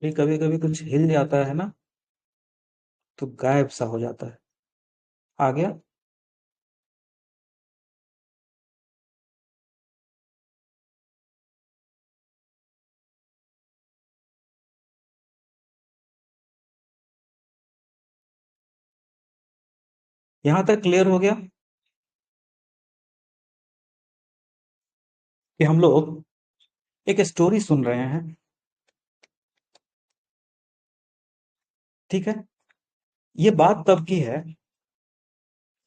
फिर कभी कभी कुछ हिल जाता है ना, तो गायब सा हो जाता है। आ गया। यहां तक क्लियर हो गया कि हम लोग एक स्टोरी सुन रहे हैं। ठीक है। ये बात तब की है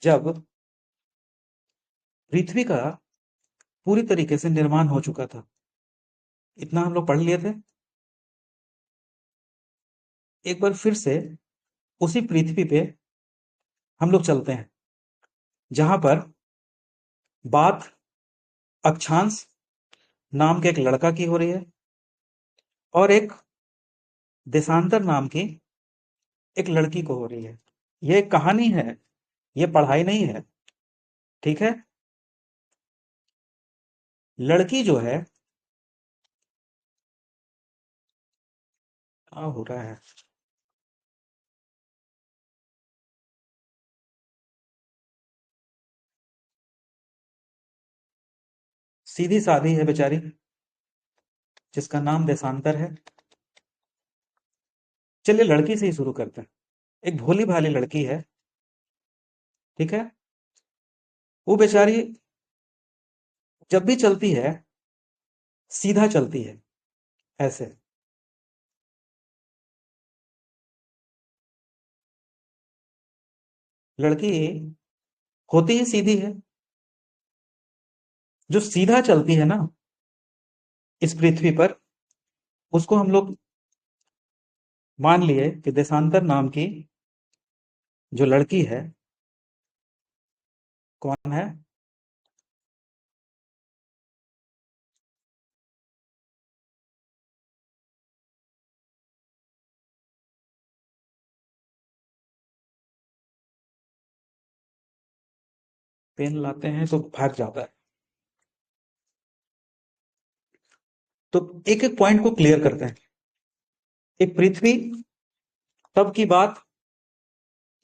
जब पृथ्वी का पूरी तरीके से निर्माण हो चुका था। इतना हम लोग पढ़ लिए थे। एक बार फिर से उसी पृथ्वी पे हम लोग चलते हैं, जहां पर बात अक्षांश नाम के एक लड़का की हो रही है, और एक देशांतर नाम की एक लड़की को हो रही है। ये एक कहानी है, ये पढ़ाई नहीं है। ठीक है। लड़की जो है, क्या हो रहा है? सीधी सादी है बेचारी, जिसका नाम देशांतर है। चलिए लड़की से ही शुरू करते हैं। एक भोली भाली लड़की है। ठीक है। वो बेचारी जब भी चलती है, सीधा चलती है, ऐसे। लड़की होती ही सीधी है। जो सीधा चलती है ना इस पृथ्वी पर, उसको हम लोग मान लिए कि देशांतर नाम की जो लड़की है, कौन है? पेन लाते हैं तो भाग जाता है। तो एक एक पॉइंट को क्लियर करते हैं। एक पृथ्वी तब की बात,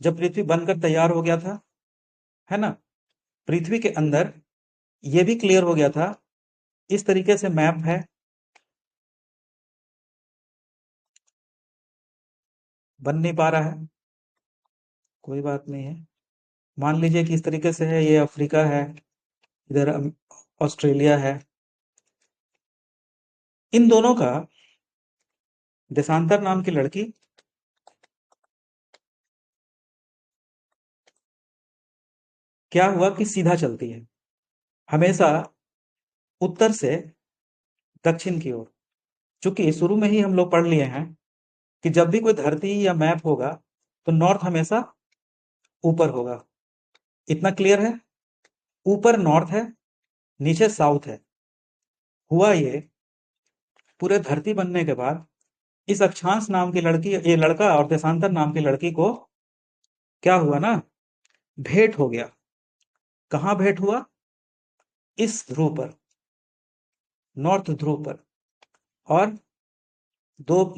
जब पृथ्वी बनकर तैयार हो गया था, है ना। पृथ्वी के अंदर ये भी क्लियर हो गया था। इस तरीके से मैप है। बन नहीं पा रहा है, कोई बात नहीं है। मान लीजिए कि इस तरीके से है, ये अफ्रीका है, इधर ऑस्ट्रेलिया है। इन दोनों का देशांतर नाम की लड़की क्या हुआ कि सीधा चलती है, हमेशा उत्तर से दक्षिण की ओर। चूंकि शुरू में ही हम लोग पढ़ लिए हैं कि जब भी कोई धरती या मैप होगा, तो नॉर्थ हमेशा ऊपर होगा। इतना क्लियर है। ऊपर नॉर्थ है, नीचे साउथ है। हुआ ये, पूरे धरती बनने के बाद इस अक्षांश नाम की लड़की, ये लड़का, और देशांतर नाम की लड़की को क्या हुआ ना, भेंट हो गया। कहाँ भेंट हुआ? इस ध्रुव पर, नॉर्थ ध्रुव पर। और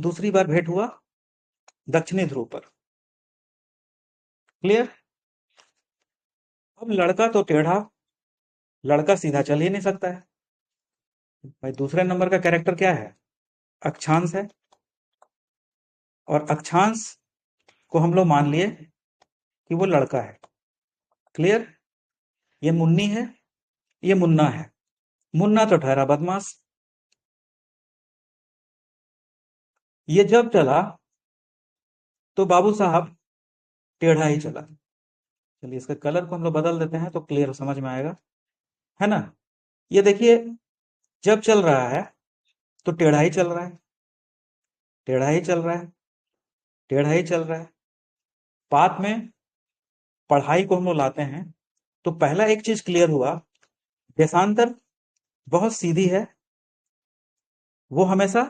दूसरी बार भेंट हुआ दक्षिणी ध्रुव पर। क्लियर? अब लड़का तो टेढ़ा, लड़का सीधा चल ही नहीं सकता है। भाई दूसरे नंबर का कैरेक्टर क्या है? अक्षांश है। और अक्षांश को हम लोग मान लिए कि वो लड़का है। क्लियर? ये मुन्नी है, ये मुन्ना है। मुन्ना तो ठहरा बदमाश। ये जब चला तो बाबू साहब टेढ़ा ही चला। चलिए इसके कलर को हम लोग बदल देते हैं तो क्लियर समझ में आएगा, है ना। ये देखिए, जब चल रहा है तो टेढ़ा ही चल रहा है, टेढ़ा ही चल रहा है, टेढ़ा ही चल रहा है। बाद में पढ़ाई को हम लोग लाते हैं, तो पहला एक चीज क्लियर हुआ, देशांतर बहुत सीधी है। वो हमेशा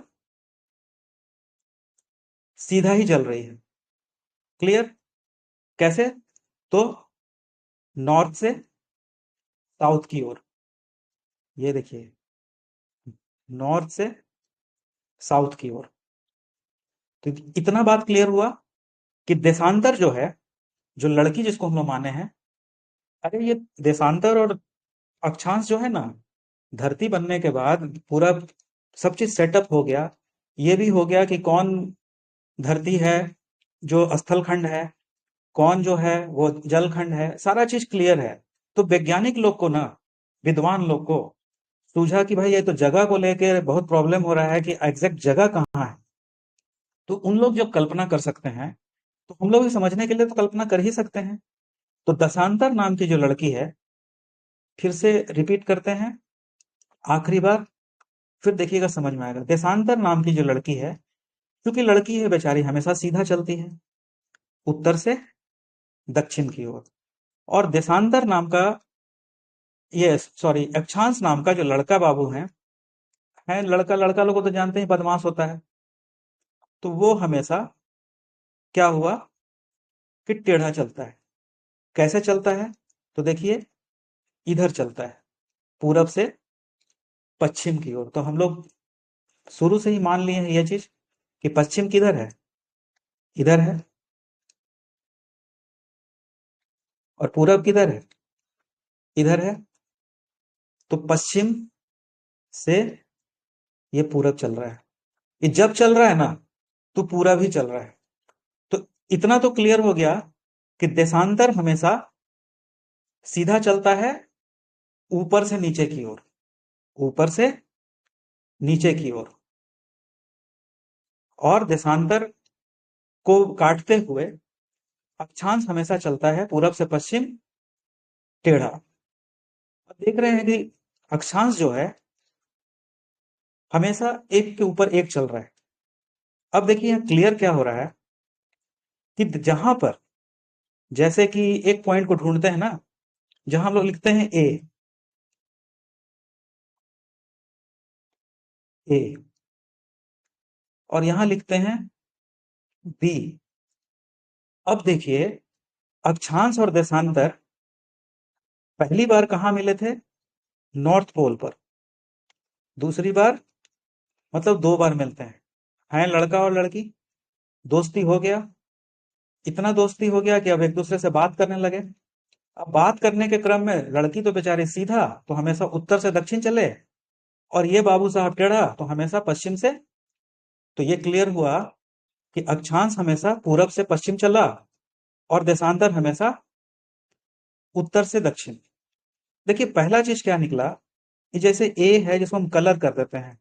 सीधा ही चल रही है। क्लियर? कैसे? तो नॉर्थ से साउथ की ओर। ये देखिए, नॉर्थ से साउथ की ओर। तो इतना बात क्लियर हुआ कि देशांतर जो है, जो लड़की जिसको हम लोग माने हैं, अरे ये देशांतर और अक्षांश जो है ना, धरती बनने के बाद पूरा सब चीज सेटअप हो गया। ये भी हो गया कि कौन धरती है जो स्थल खंड है, कौन जो है वो जल खंड है, सारा चीज क्लियर है। तो वैज्ञानिक लोग को ना, विद्वान लोग को सूझा कि भाई ये तो जगह को लेकर बहुत प्रॉब्लम हो रहा है कि एग्जैक्ट जगह कहाँ है। तो उन लोग जब कल्पना कर सकते हैं, तो हम लोग भी समझने के लिए तो कल्पना कर ही सकते हैं। तो दशांतर नाम की जो लड़की है, फिर से रिपीट करते हैं आखिरी बार, फिर देखिएगा समझ में आएगा। देशांतर नाम की जो लड़की है, क्योंकि लड़की है बेचारी, हमेशा सीधा चलती है उत्तर से दक्षिण की ओर। और देशांतर नाम का, ये सॉरी, अक्षांश नाम का जो लड़का बाबू है लड़का, लड़का लोग को तो जानते हैं बदमाश होता है। तो वो हमेशा क्या हुआ कि टेढ़ा चलता है। कैसे चलता है? तो देखिए, इधर चलता है, पूरब से पश्चिम की ओर। तो हम लोग शुरू से ही मान लिए हैं ये चीज कि पश्चिम किधर है, इधर है, और पूरब किधर है, इधर है। तो पश्चिम से ये पूरब चल रहा है। ये जब चल रहा है ना, तो पूरा भी चल रहा है। तो इतना तो क्लियर हो गया कि देशांतर हमेशा सीधा चलता है, ऊपर से नीचे की ओर, ऊपर से नीचे की ओर। और देशांतर को काटते हुए अक्षांश हमेशा चलता है पूरब से पश्चिम, टेढ़ा। अब देख रहे हैं कि अक्षांश जो है हमेशा एक के ऊपर एक चल रहा है। अब देखिए यहाँ क्लियर क्या हो रहा है कि जहां पर, जैसे कि एक पॉइंट को ढूंढते हैं ना, जहां हम लोग लिखते हैं ए, और यहां लिखते हैं बी। अब देखिए, अक्षांश और देशांतर पहली बार कहां मिले थे? नॉर्थ पोल पर। दूसरी बार, मतलब दो बार मिलते हैं लड़का और लड़की, दोस्ती हो गया। इतना दोस्ती हो गया कि अब एक दूसरे से बात करने लगे। अब बात करने के क्रम में लड़की तो बेचारी सीधा, तो हमेशा उत्तर से दक्षिण चले, और ये बाबू साहब टेढ़ा, तो हमेशा पश्चिम से। तो ये क्लियर हुआ कि अक्षांश हमेशा पूरब से पश्चिम चला, और देशांतर हमेशा उत्तर से दक्षिण। देखिए पहला चीज क्या निकला कि जैसे ए है जिसको हम कलर कर देते हैं,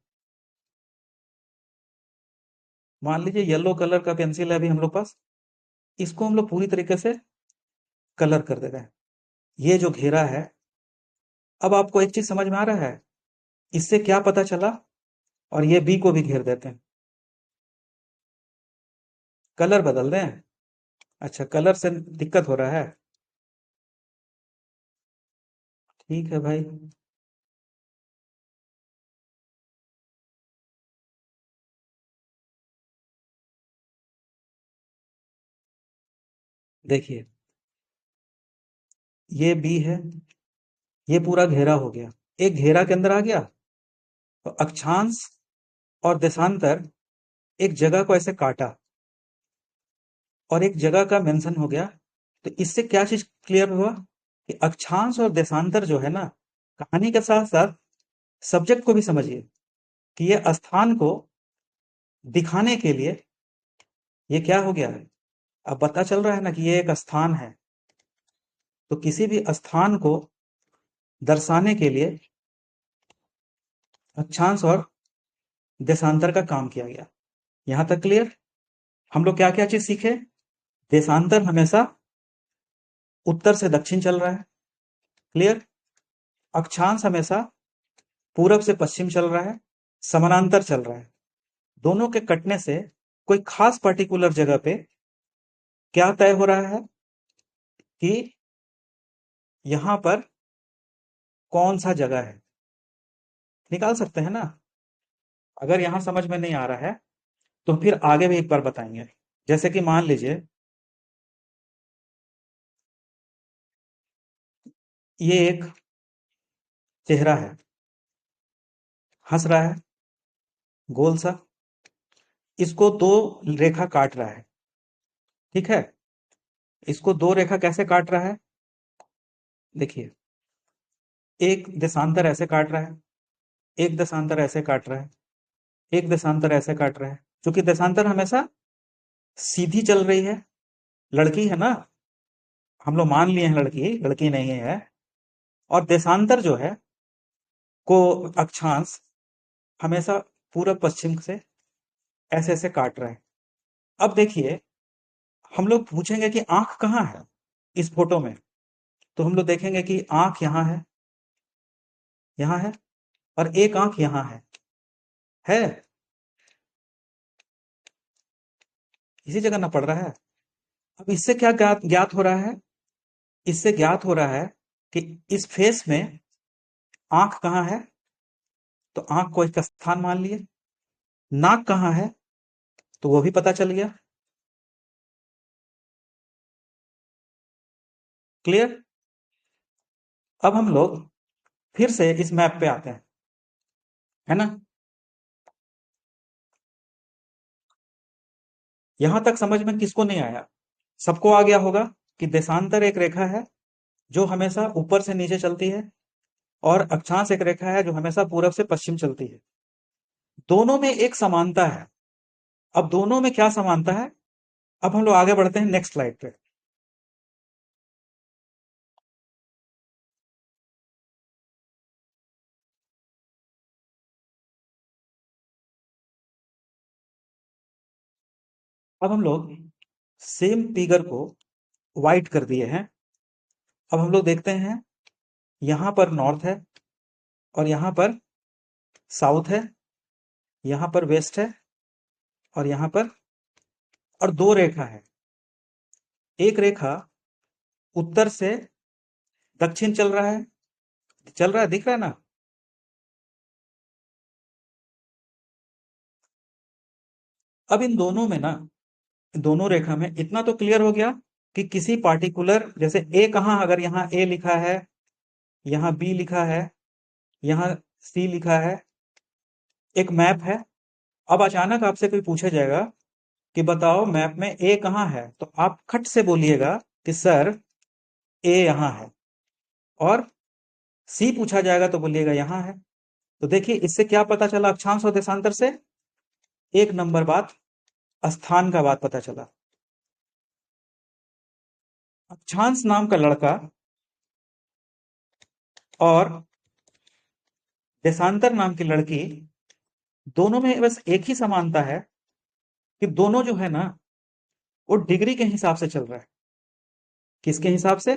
मान लीजिए येलो कलर का पेंसिल है अभी हम लोग पास, इसको हम लोग पूरी तरीके से कलर कर देते हैं। ये जो घेरा है, अब आपको एक चीज समझ में आ रहा है, इससे क्या पता चला? और ये बी को भी घेर देते हैं, कलर बदल दें। अच्छा, कलर से दिक्कत हो रहा है, ठीक है भाई। देखिए, ये बी है, ये पूरा घेरा हो गया, एक घेरा के अंदर आ गया। तो अक्षांश और देशांतर एक जगह को ऐसे काटा, और एक जगह का मेंशन हो गया। तो इससे क्या चीज क्लियर हुआ कि अक्षांश और देशांतर जो है ना, कहानी के साथ साथ सब्जेक्ट को भी समझिए कि ये स्थान को दिखाने के लिए ये क्या हो गया है। अब पता चल रहा है ना कि ये एक स्थान है। तो किसी भी स्थान को दर्शाने के लिए अक्षांश और देशांतर का काम किया गया। यहां तक क्लियर? हम लोग क्या क्या चीज सीखे? देशांतर हमेशा उत्तर से दक्षिण चल रहा है, क्लियर। अक्षांश हमेशा पूरब से पश्चिम चल रहा है, समानांतर चल रहा है। दोनों के कटने से कोई खास पर्टिकुलर जगह पे क्या तय हो रहा है कि यहां पर कौन सा जगह है, निकाल सकते हैं ना। अगर यहां समझ में नहीं आ रहा है तो फिर आगे भी एक बार बताएंगे। जैसे कि मान लीजिए ये एक चेहरा है, हंस रहा है, गोल सा। इसको दो रेखा काट रहा है, ठीक है। इसको दो रेखा कैसे काट रहा है, देखिए, एक देशांतर ऐसे काट रहा है, एक देशांतर ऐसे काट रहा है, एक देशांतर ऐसे काट रहा है। क्योंकि देशांतर हमेशा सीधी चल रही है, लड़की है ना, हम लोग मान लिए हैं लड़की, लड़की नहीं है। और देशांतर जो है को अक्षांश हमेशा पूरब पश्चिम से ऐसे ऐसे काट रहा है। अब देखिए, हम लोग पूछेंगे कि आंख कहाँ है इस फोटो में, तो हम लोग देखेंगे कि आंख यहाँ है, यहाँ है, और एक आंख यहाँ है, इसी जगह ना पड़ रहा है। अब इससे क्या ज्ञात ज्ञात हो रहा है, इससे ज्ञात हो रहा है कि इस फेस में आंख कहाँ है, तो आंख को एक स्थान मान लिए। नाक कहाँ है, तो वो भी पता चल गया। क्लियर। अब हम लोग फिर से इस मैप पे आते हैं, है ना। यहां तक समझ में किसको नहीं आया, सबको आ गया होगा कि देशांतर एक रेखा है जो हमेशा ऊपर से नीचे चलती है, और अक्षांश एक रेखा है जो हमेशा पूरब से पश्चिम चलती है। दोनों में एक समानता है। अब दोनों में क्या समानता है, अब हम लोग आगे बढ़ते हैं नेक्स्ट स्लाइड पे। अब हम लोग सेम फिगर को वाइट कर दिए हैं। अब हम लोग देखते हैं, यहां पर नॉर्थ है, और यहां पर साउथ है, यहां पर वेस्ट है, और यहां पर, और दो रेखा है। एक रेखा उत्तर से दक्षिण चल रहा है, चल रहा है, दिख रहा है ना। अब इन दोनों में ना, दोनों रेखा में इतना तो क्लियर हो गया कि किसी पार्टिकुलर, जैसे ए कहाँ, अगर यहाँ ए लिखा है, यहाँ बी लिखा है, यहाँ सी लिखा है, एक मैप है। अब अचानक आपसे कोई पूछा जाएगा कि बताओ मैप में ए कहाँ है, तो आप खट से बोलिएगा कि सर ए यहाँ है। और सी पूछा जाएगा तो बोलिएगा यहाँ है। तो देखिए, इससे क्या पता चला अक्षांश और देशांतर से, एक नंबर बात, स्थान का बात पता चला। अक्षांश नाम का लड़का और देशांतर नाम की लड़की, दोनों में बस एक ही समानता है कि दोनों जो है ना, वो डिग्री के हिसाब से चल रहा है। किसके हिसाब से,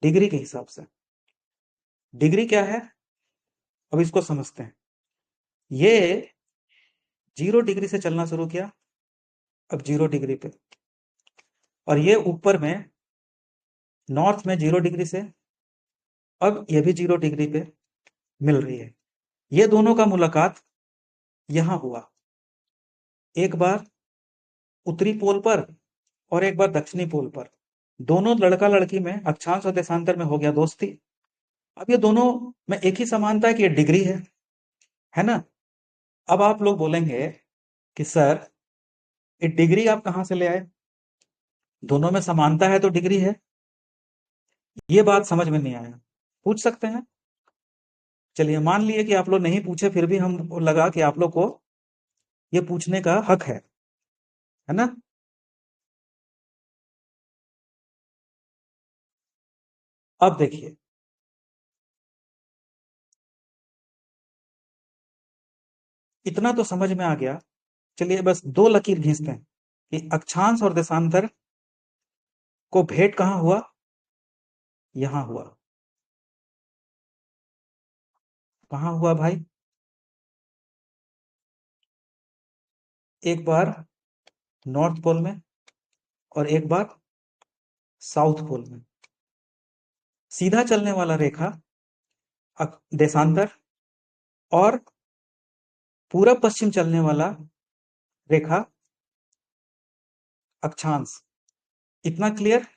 डिग्री के हिसाब से। डिग्री क्या है, अब इसको समझते हैं। ये 0 डिग्री से चलना शुरू किया, अब 0 डिग्री पे, और ये ऊपर में नॉर्थ में 0 डिग्री से, अब ये भी 0 डिग्री पे मिल रही है। ये दोनों का मुलाकात यहां हुआ, एक बार उत्तरी पोल पर और एक बार दक्षिणी पोल पर। दोनों लड़का लड़की में अक्षांश और देशांतर में हो गया दोस्ती। अब ये दोनों में एक ही समानता है कि ये डिग्री है ना। अब आप लोग बोलेंगे कि सर ये डिग्री आप कहां से ले आए, दोनों में समानता है तो डिग्री है। ये बात समझ में नहीं आया, पूछ सकते हैं। चलिए, मान लिए कि आप लोग नहीं पूछे, फिर भी हम लगा कि आप लोग को ये पूछने का हक है ना। अब देखिए, इतना तो समझ में आ गया। चलिए, बस दो लकीर खींचते हैं कि अक्षांश और देशांतर को भेंट कहाँ हुआ, यहां हुआ। कहाँ हुआ भाई, एक बार नॉर्थ पोल में और एक बार साउथ पोल में। सीधा चलने वाला रेखा देशांतर, और पूरब पश्चिम चलने वाला रेखा अक्षांश। इतना क्लियर।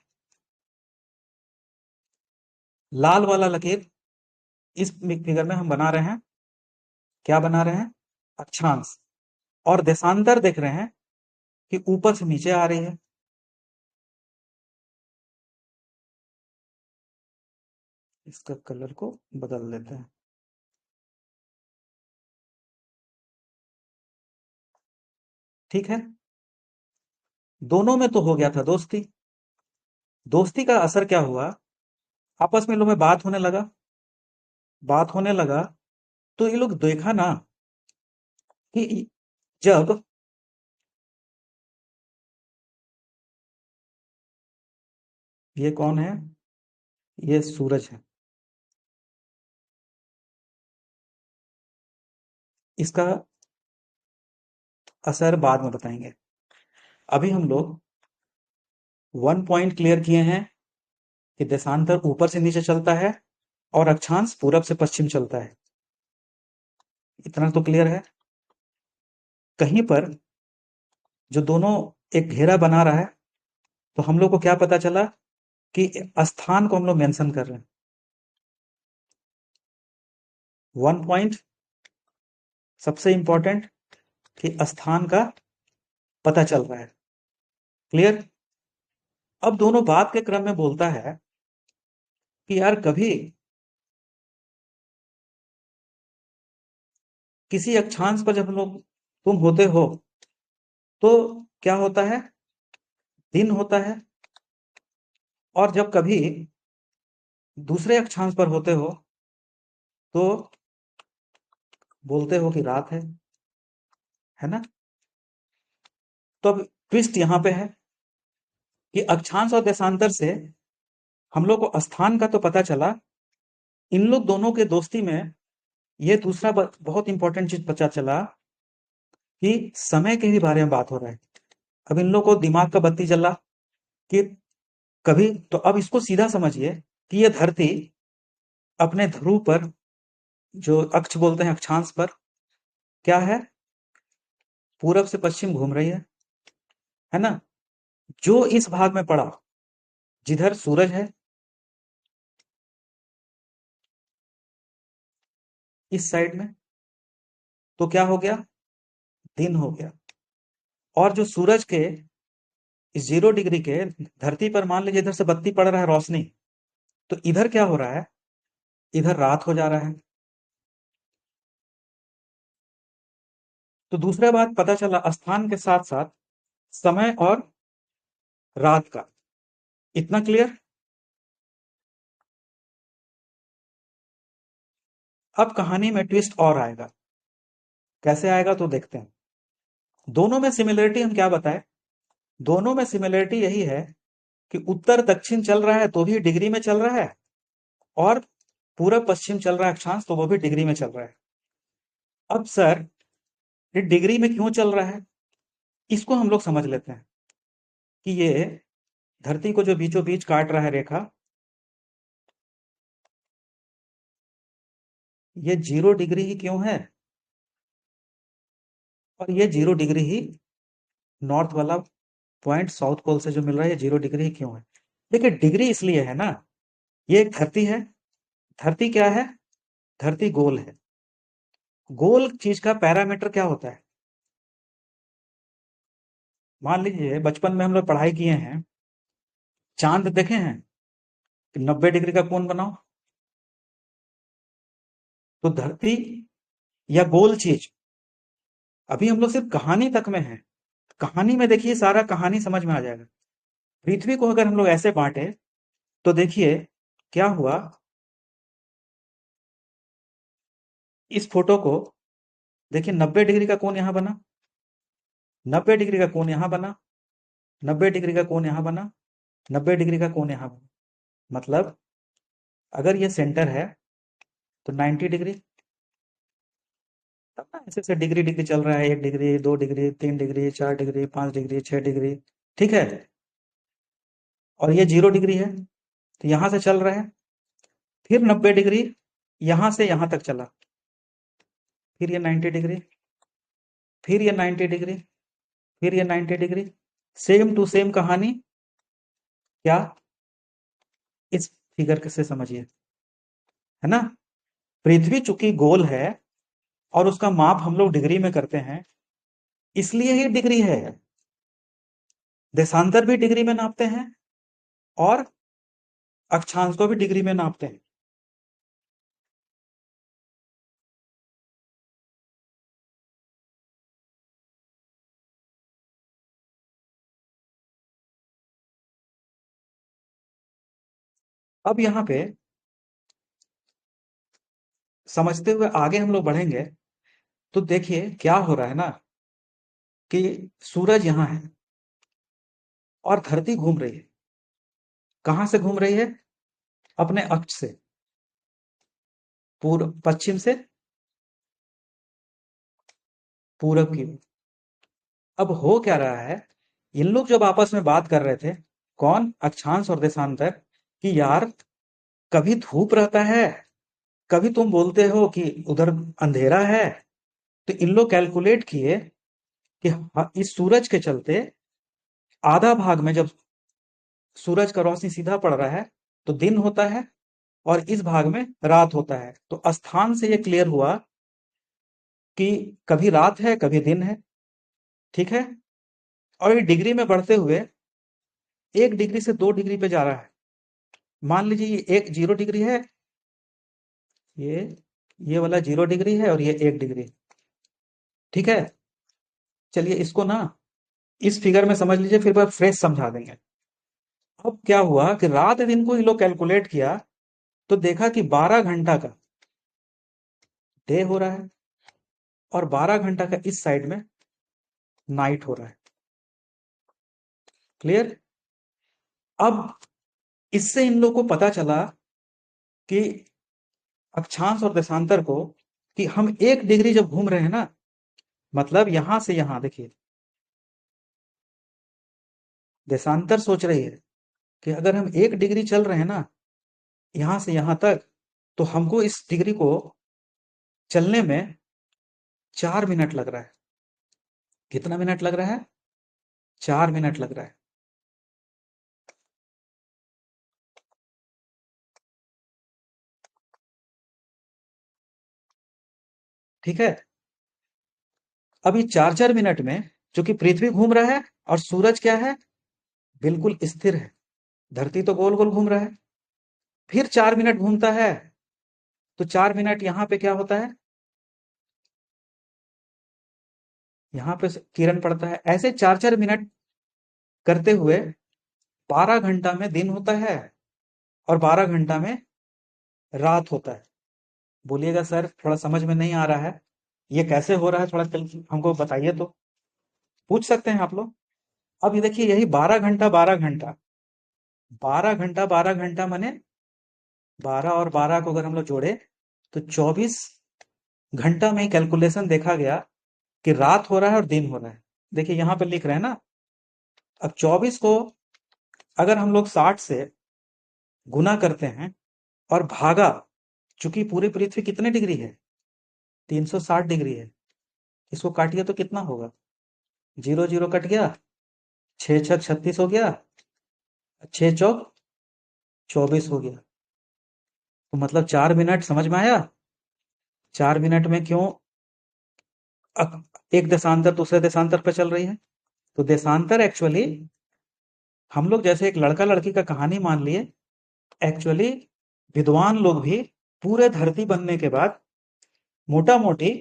लाल वाला लकीर इस फिगर में हम बना रहे हैं, क्या बना रहे हैं? अक्षांश। और देशांतर देख रहे हैं कि ऊपर से नीचे आ रही है। इसका कलर को बदल देते हैं। ठीक है, दोनों में तो हो गया था दोस्ती। दोस्ती का असर क्या हुआ? आपस में इन लोगों में बात होने लगा, तो ये लोग देखा ना कि जब ये कौन है? ये सूरज है। इसका असर बाद में बताएंगे। अभी हम लोग 1 पॉइंट क्लियर किए हैं कि देशांतर ऊपर से नीचे चलता है और अक्षांश पूरब से पश्चिम चलता है। इतना तो क्लियर है। कहीं पर जो दोनों एक घेरा बना रहा है, तो हम लोग को क्या पता चला कि स्थान को हम लोग मेंशन कर रहे हैं। 1 पॉइंट सबसे इंपॉर्टेंट कि स्थान का पता चल रहा है। क्लियर? अब दोनों बात के क्रम में बोलता है कि यार कभी किसी अक्षांश पर जब हम लोग तुम होते हो, तो क्या होता है? दिन होता है। और जब कभी दूसरे अक्षांश पर होते हो, तो बोलते हो कि रात है ना? तो अब ट्विस्ट यहां पे है कि अक्षांश और देशांतर से हम लोग को स्थान का तो पता चला, इन लोग दोनों के दोस्ती में ये दूसरा बहुत इंपॉर्टेंट चीज पता चला कि समय के ही बारे में बात हो रहा है। अब इन लोग को दिमाग का बत्ती जला कि कभी तो अब इसको सीधा समझिए कि ये धरती अपने ध्रुव पर, जो अक्ष बोलते हैं अक्षांश पर, क्या है? पूरब से पश्चिम घूम रही है ना? जो इस भाग में पड़ा, जिधर सूरज है, इस साइड में, तो क्या हो गया? दिन हो गया। और जो सूरज के इस 0 डिग्री के धरती पर मान लीजिए इधर से बत्ती पड़ रहा है रोशनी, तो इधर क्या हो रहा है? इधर रात हो जा रहा है। तो दूसरा बात पता चला, स्थान के साथ साथ समय और रात का। इतना क्लियर? अब कहानी में ट्विस्ट और आएगा। कैसे आएगा तो देखते हैं। दोनों में सिमिलरिटी हम क्या बताएं? दोनों में सिमिलरिटी यही है कि उत्तर दक्षिण चल रहा है तो भी डिग्री में चल रहा है, और पूरब पश्चिम चल रहा है अक्षांश, तो वो भी डिग्री में चल रहा है। अब सर, ये डिग्री में क्यों चल रहा है, इसको हम लोग समझ लेते हैं कि ये धरती को जो बीचों बीच काट रहा है रेखा, ये 0 डिग्री ही क्यों है? और ये 0 डिग्री ही नॉर्थ वाला पॉइंट साउथ पोल से जो मिल रहा है, ये 0 डिग्री ही क्यों है? देखिए, डिग्री इसलिए है ना, ये एक धरती है। धरती क्या है? धरती गोल है। गोल चीज का पैरामीटर क्या होता है? मान लीजिए बचपन में हम लोग पढ़ाई किए हैं, चांद देखे हैं कि 90 डिग्री का कोण बनाओ। तो धरती या गोल चीज, अभी हम लोग सिर्फ कहानी तक में है। कहानी में देखिए, सारा कहानी समझ में आ जाएगा। पृथ्वी को अगर हम लोग ऐसे बांटे, तो देखिए क्या हुआ। इस फोटो को देखिए, 90 डिग्री का कोण यहां बना, 90 डिग्री का कोण यहां बना, 90 डिग्री का कोण यहां बना, 90 डिग्री का कोण यहां बना। मतलब अगर ये सेंटर है, तो 90 डिग्री। तब ना ऐसे ऐसे डिग्री डिग्री चल रहा है, 1 degree, 2 degree, 3 degree, 4 degree, 5 degree, 6 degree. ठीक है? और ये 0 डिग्री है, तो यहां से चल रहा है। फिर 90 डिग्री यहां से यहां तक चला, फिर ये 90 डिग्री, फिर ये 90 डिग्री, फिर ये 90 डिग्री। सेम टू सेम कहानी। क्या? इस फिगर से समझिए। है ना। पृथ्वी चूंकि गोल है और उसका माप हम लोग डिग्री में करते हैं, इसलिए ही डिग्री है। देशांतर भी डिग्री में नापते हैं और अक्षांश को भी डिग्री में नापते हैं। अब यहाँ पे समझते हुए आगे हम लोग बढ़ेंगे, तो देखिए क्या हो रहा है ना, कि सूरज यहाँ है और धरती घूम रही है। कहाँ से घूम रही है? अपने अक्ष से, पूर्व पश्चिम से पूरब की ओर। अब हो क्या रहा है, इन लोग जब आपस में बात कर रहे थे, कौन, अक्षांश और देशांतर, कि यार कभी धूप रहता है, कभी तुम बोलते हो कि उधर अंधेरा है। तो इन लोग कैलकुलेट किए कि इस सूरज के चलते आधा भाग में जब सूरज का रोशनी सीधा पड़ रहा है तो दिन होता है, और इस भाग में रात होता है। तो स्थान से ये क्लियर हुआ कि कभी रात है कभी दिन है। ठीक है। और ये डिग्री में बढ़ते हुए 1 डिग्री से 2 डिग्री पे जा रहा है। मान लीजिए ये एक 0 डिग्री है, ये ये वाला 0 डिग्री है और ये 1 डिग्री। ठीक है। चलिए इसको ना इस फिगर में समझ लीजिए, फिर फ्रेश समझा देंगे। अब क्या हुआ कि रात दिन को ये लोग कैलकुलेट किया, तो देखा कि 12 घंटा का डे हो रहा है और 12 घंटा का इस साइड में नाइट हो रहा है। क्लियर। अब इससे इन लोग को पता चला कि अक्षांश और देशांतर को, कि हम 1 डिग्री जब घूम रहे हैं ना, मतलब यहां से यहां देखिए, देशांतर सोच रही है कि अगर हम 1 डिग्री चल रहे हैं ना, यहां से यहां तक, तो हमको इस डिग्री को चलने में 4 मिनट लग रहा है। कितना मिनट लग रहा है? 4 मिनट लग रहा है। ठीक है। अब ये 4 4 मिनट में, चूंकि पृथ्वी घूम रहा है और सूरज क्या है, बिल्कुल स्थिर है। धरती तो गोल गोल घूम रहा है। फिर 4 मिनट घूमता है, तो 4 मिनट यहां पे क्या होता है, यहां पे किरण पड़ता है। ऐसे 4 4 मिनट करते हुए 12 घंटा में दिन होता है और 12 घंटा में रात होता है। बोलिएगा सर थोड़ा समझ में नहीं आ रहा है, ये कैसे हो रहा है, थोड़ा हमको बताइए तो। पूछ सकते हैं आप लोग। अब ये देखिए, यही 12 घंटा 12 घंटा, 12 घंटा 12 घंटा माने 12 और 12 को अगर हम लोग जोड़े तो 24 घंटा में कैलकुलेशन देखा गया कि रात हो रहा है और दिन हो रहा है। देखिए यहां पे लिख रहे हैं ना। अब 24 को अगर हम लोग 60 से गुना करते हैं और भागा, चूंकि पूरी पृथ्वी कितने डिग्री है, 360 डिग्री है, इसको काटिए तो कितना होगा, 0 0 कट गया, 6 6 36 हो गया, 6 चौक 24 हो गया। तो मतलब 4 मिनट, समझ में आया? 4 मिनट में क्यों एक देशांतर दूसरे देशांतर पे चल रही है। तो देशांतर एक्चुअली, हम लोग जैसे एक लड़का लड़की का कहानी मान लिए, एक्चुअली विद्वान लोग भी पूरे धरती बनने के बाद मोटा मोटी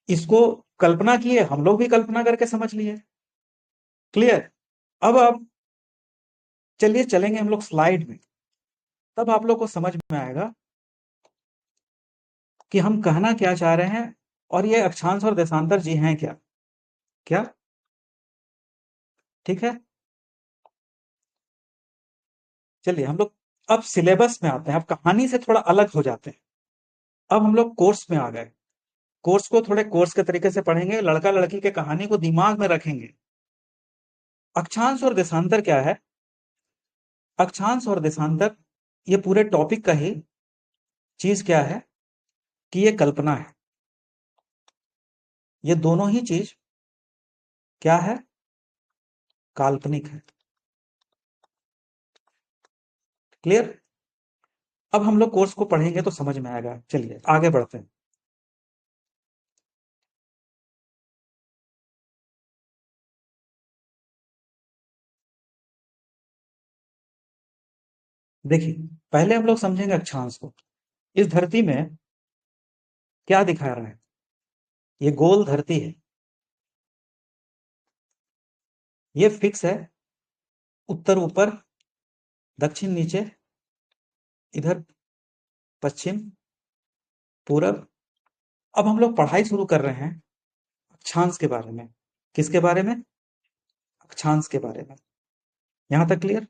इसको कल्पना किए, हम लोग भी कल्पना करके समझ लिए। क्लियर। अब आप चलिए चलेंगे हम लोग स्लाइड में, तब आप लोग को समझ में आएगा कि हम कहना क्या चाह रहे हैं और ये अक्षांश और देशांतर जी हैं क्या। क्या? ठीक है। चलिए हम लोग अब सिलेबस में आते हैं, अब कहानी से थोड़ा अलग हो जाते हैं। अब हम लोग कोर्स में आ गए। कोर्स को थोड़े कोर्स के तरीके से पढ़ेंगे, लड़का लड़की के कहानी को दिमाग में रखेंगे। अक्षांश और देशांतर क्या है? अक्षांश और देशांतर, ये पूरे टॉपिक का ही चीज क्या है, कि ये कल्पना है। ये दोनों ही चीज क्या है, काल्पनिक है। क्लियर। अब हम लोग कोर्स को पढ़ेंगे तो समझ में आएगा। चलिए आगे बढ़ते हैं। देखिए, पहले हम लोग समझेंगे अक्षांश को। इस धरती में क्या दिखा रहा है? ये गोल धरती है, ये फिक्स है। उत्तर ऊपर, दक्षिण नीचे, इधर पश्चिम, पूरब। अब हम लोग पढ़ाई शुरू कर रहे हैं अक्षांश के बारे में। किसके बारे में? अक्षांश के बारे में। यहां तक क्लियर?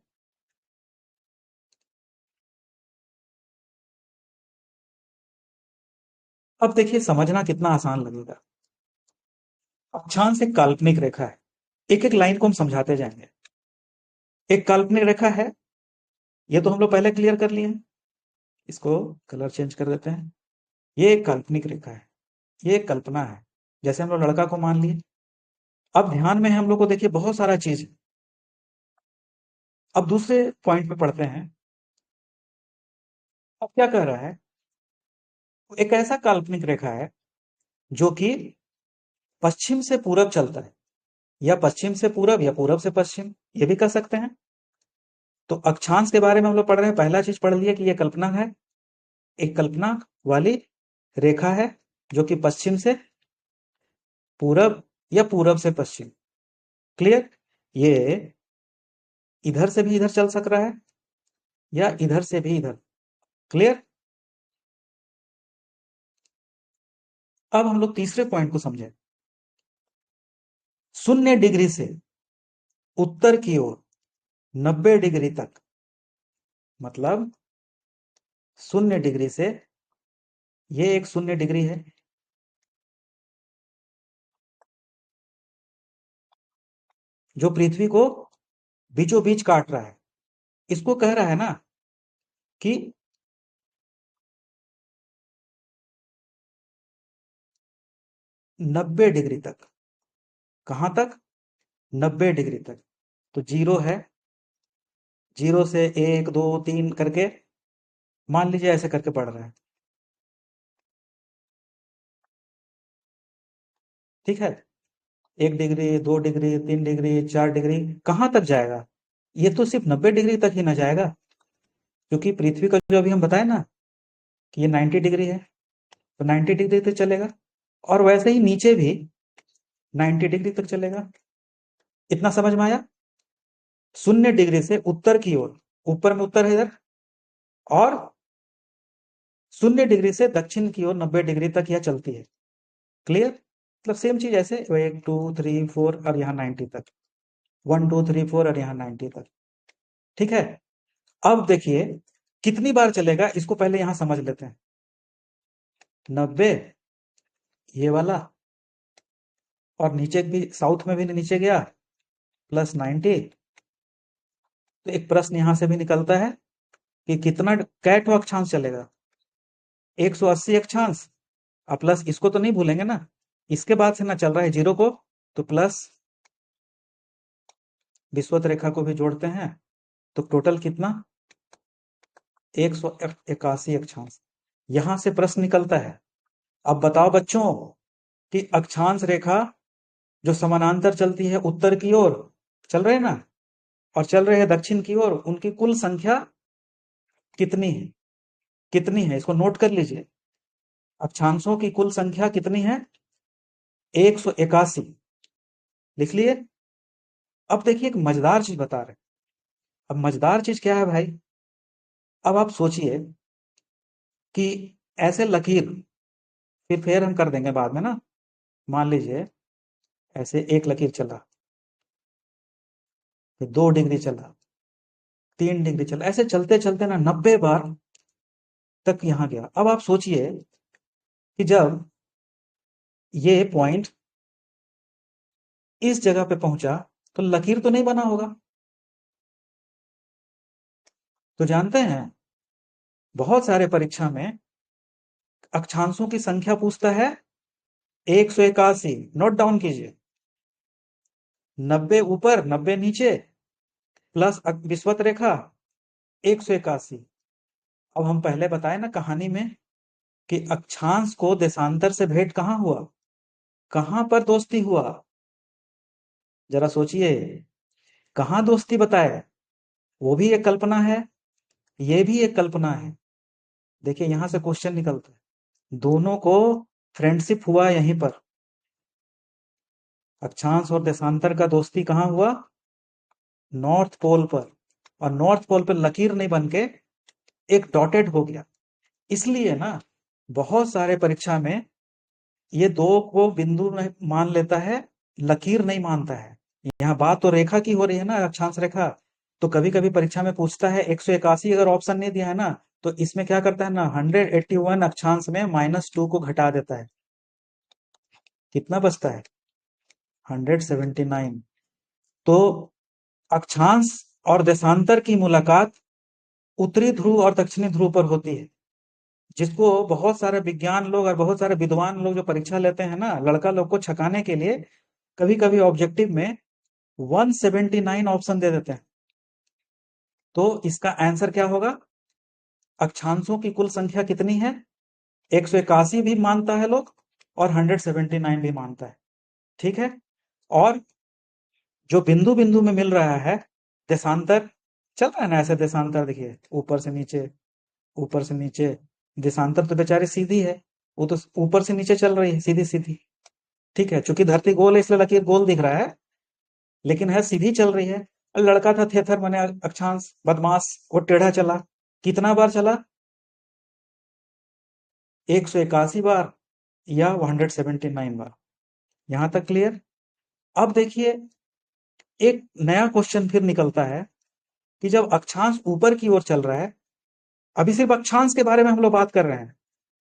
अब देखिए समझना कितना आसान लगेगा। अक्षांश एक काल्पनिक रेखा है। एक एक लाइन को हम समझाते जाएंगे। एक काल्पनिक रेखा है, ये तो हम लोग पहले क्लियर कर लिए हैं। इसको कलर चेंज कर देते हैं। ये एक काल्पनिक रेखा है, ये एक कल्पना है। जैसे हम लोग लड़का को मान लिए। अब ध्यान में है हम लोग को, देखिए बहुत सारा चीज है। अब दूसरे पॉइंट पे पढ़ते हैं। अब क्या कह रहा है? एक ऐसा काल्पनिक रेखा है जो कि पश्चिम से पूरब चलता है, या पश्चिम से पूरब, या पूरब से पश्चिम, ये भी कर सकते हैं। तो अक्षांश के बारे में हम लोग पढ़ रहे हैं। पहला चीज पढ़ लिया कि ये कल्पना है, एक कल्पना वाली रेखा है जो कि पश्चिम से पूरब या पूरब से पश्चिम। क्लियर? ये इधर से भी इधर चल सक रहा है, या इधर से भी इधर। क्लियर? अब हम लोग तीसरे पॉइंट को समझें। 0 डिग्री से उत्तर की ओर 90 डिग्री तक, मतलब 0 डिग्री से, ये एक 0 डिग्री है, जो पृथ्वी को बीचों बीच काट रहा है। इसको कह रहा है ना कि 90 डिग्री तक। कहां तक? 90 डिग्री तक। तो जीरो है, जीरो से एक दो तीन करके, मान लीजिए ऐसे करके बढ़ रहा है। ठीक है? 1 डिग्री, 2 डिग्री, 3 डिग्री, 4 डिग्री, कहां तक जाएगा? ये तो सिर्फ 90 डिग्री तक ही ना जाएगा, क्योंकि पृथ्वी का जो अभी हम बताए ना कि ये 90 डिग्री है, तो 90 डिग्री तक चलेगा। और वैसे ही नीचे भी 90 डिग्री तक चलेगा। इतना समझ में आया? 0 डिग्री से उत्तर की ओर, ऊपर में उत्तर है इधर, और 0 डिग्री से दक्षिण की ओर 90 डिग्री तक यह चलती है। क्लियर? मतलब सेम चीज ऐसे 1 2 3 4 और यहाँ 90 तक, 1 2 3 4 और यहाँ 90 तक। ठीक है? अब देखिए कितनी बार चलेगा, इसको पहले यहां समझ लेते हैं। 90, ये वाला, और नीचे भी, साउथ में भी नीचे गया, प्लस 90। तो एक प्रश्न यहां से भी निकलता है कि कितना कैट अक्षांश चलेगा? 180 अक्षांश। और प्लस इसको तो नहीं भूलेंगे ना, इसके बाद से ना चल रहा है जीरो को, तो प्लस विषुवत रेखा को भी जोड़ते हैं। तो टोटल कितना? 181 अक्षांश। यहां से प्रश्न निकलता है। अब बताओ बच्चों कि अक्षांश रेखा जो समानांतर चलती है उत्तर की ओर, चल रहे हैं ना, और चल रहे हैं दक्षिण की ओर, उनकी कुल संख्या कितनी है? कितनी है, इसको नोट कर लीजिए। अक्षांशों की कुल संख्या कितनी है? 181। लिख लिए? अब देखिए एक मजेदार चीज बता रहे हैं। अब मजेदार चीज क्या है भाई? अब आप सोचिए कि ऐसे लकीर, फिर हम कर देंगे बाद में ना। मान लीजिए ऐसे एक लकीर चला, फिर 2 डिग्री चला, 3 डिग्री चला, ऐसे चलते चलते ना 90 बार तक यहां गया। अब आप सोचिए कि जब ये पॉइंट इस जगह पे पहुंचा, तो लकीर तो नहीं बना होगा। तो जानते हैं, बहुत सारे परीक्षा में अक्षांशों की संख्या पूछता है 181। नोट डाउन कीजिए। 90 ऊपर, 90 नीचे, प्लस विषुवत रेखा 181। अब हम पहले बताए ना कहानी में कि अक्षांश को देशांतर से भेंट कहाँ हुआ, कहाँ पर दोस्ती हुआ, जरा सोचिए, कहाँ दोस्ती बताए। वो भी एक कल्पना है, ये भी एक कल्पना है। देखिए यहां से क्वेश्चन निकलता है, दोनों को फ्रेंडशिप हुआ यहीं पर। अक्षांश और देशांतर का दोस्ती कहाँ हुआ, नॉर्थ पोल पर। और नॉर्थ पोल पर लकीर नहीं बन के एक डॉटेड हो गया। इसलिए ना बहुत सारे परीक्षा में ये दो को बिंदु मान लेता है, लकीर नहीं मानता है। यहाँ बात तो रेखा की हो रही है ना, अक्षांश रेखा। तो कभी कभी परीक्षा में पूछता है 181 अगर ऑप्शन नहीं दिया है ना, तो इसमें क्या करता है ना, 181 अक्षांश में -2 को घटा देता है। कितना बचता है, 179। तो अक्षांश और देशांतर की मुलाकात उत्तरी ध्रुव और दक्षिणी ध्रुव पर होती है, जिसको बहुत सारे विज्ञान लोग और बहुत सारे विद्वान लोग जो परीक्षा लेते हैं ना, लड़का लोग को छकाने के लिए कभी कभी ऑब्जेक्टिव में 179 ऑप्शन दे देते हैं। तो इसका आंसर क्या होगा, अक्षांशों की कुल संख्या कितनी है, 181 भी मानता है लोग और 179 भी मानता है। ठीक है। और जो बिंदु बिंदु में मिल रहा है, देशांतर चल रहा है ना ऐसे, देशांतर देखिए ऊपर से नीचे, ऊपर से नीचे। देशांतर तो बेचारी सीधी है, वो तो ऊपर से नीचे चल रही है सीधी सीधी। ठीक है, चूंकि धरती गोल है इसलिए लकीर गोल दिख रहा है, लेकिन है सीधी चल रही है। लड़का था थेथर मने अक्षांश बदमाश, वो टेढ़ा चला। कितना बार चला, 181 बार या 179 बार। यहां तक क्लियर। अब देखिए एक नया क्वेश्चन फिर निकलता है कि जब अक्षांश ऊपर की ओर चल रहा है, अभी सिर्फ अक्षांश के बारे में हम लोग बात कर रहे हैं,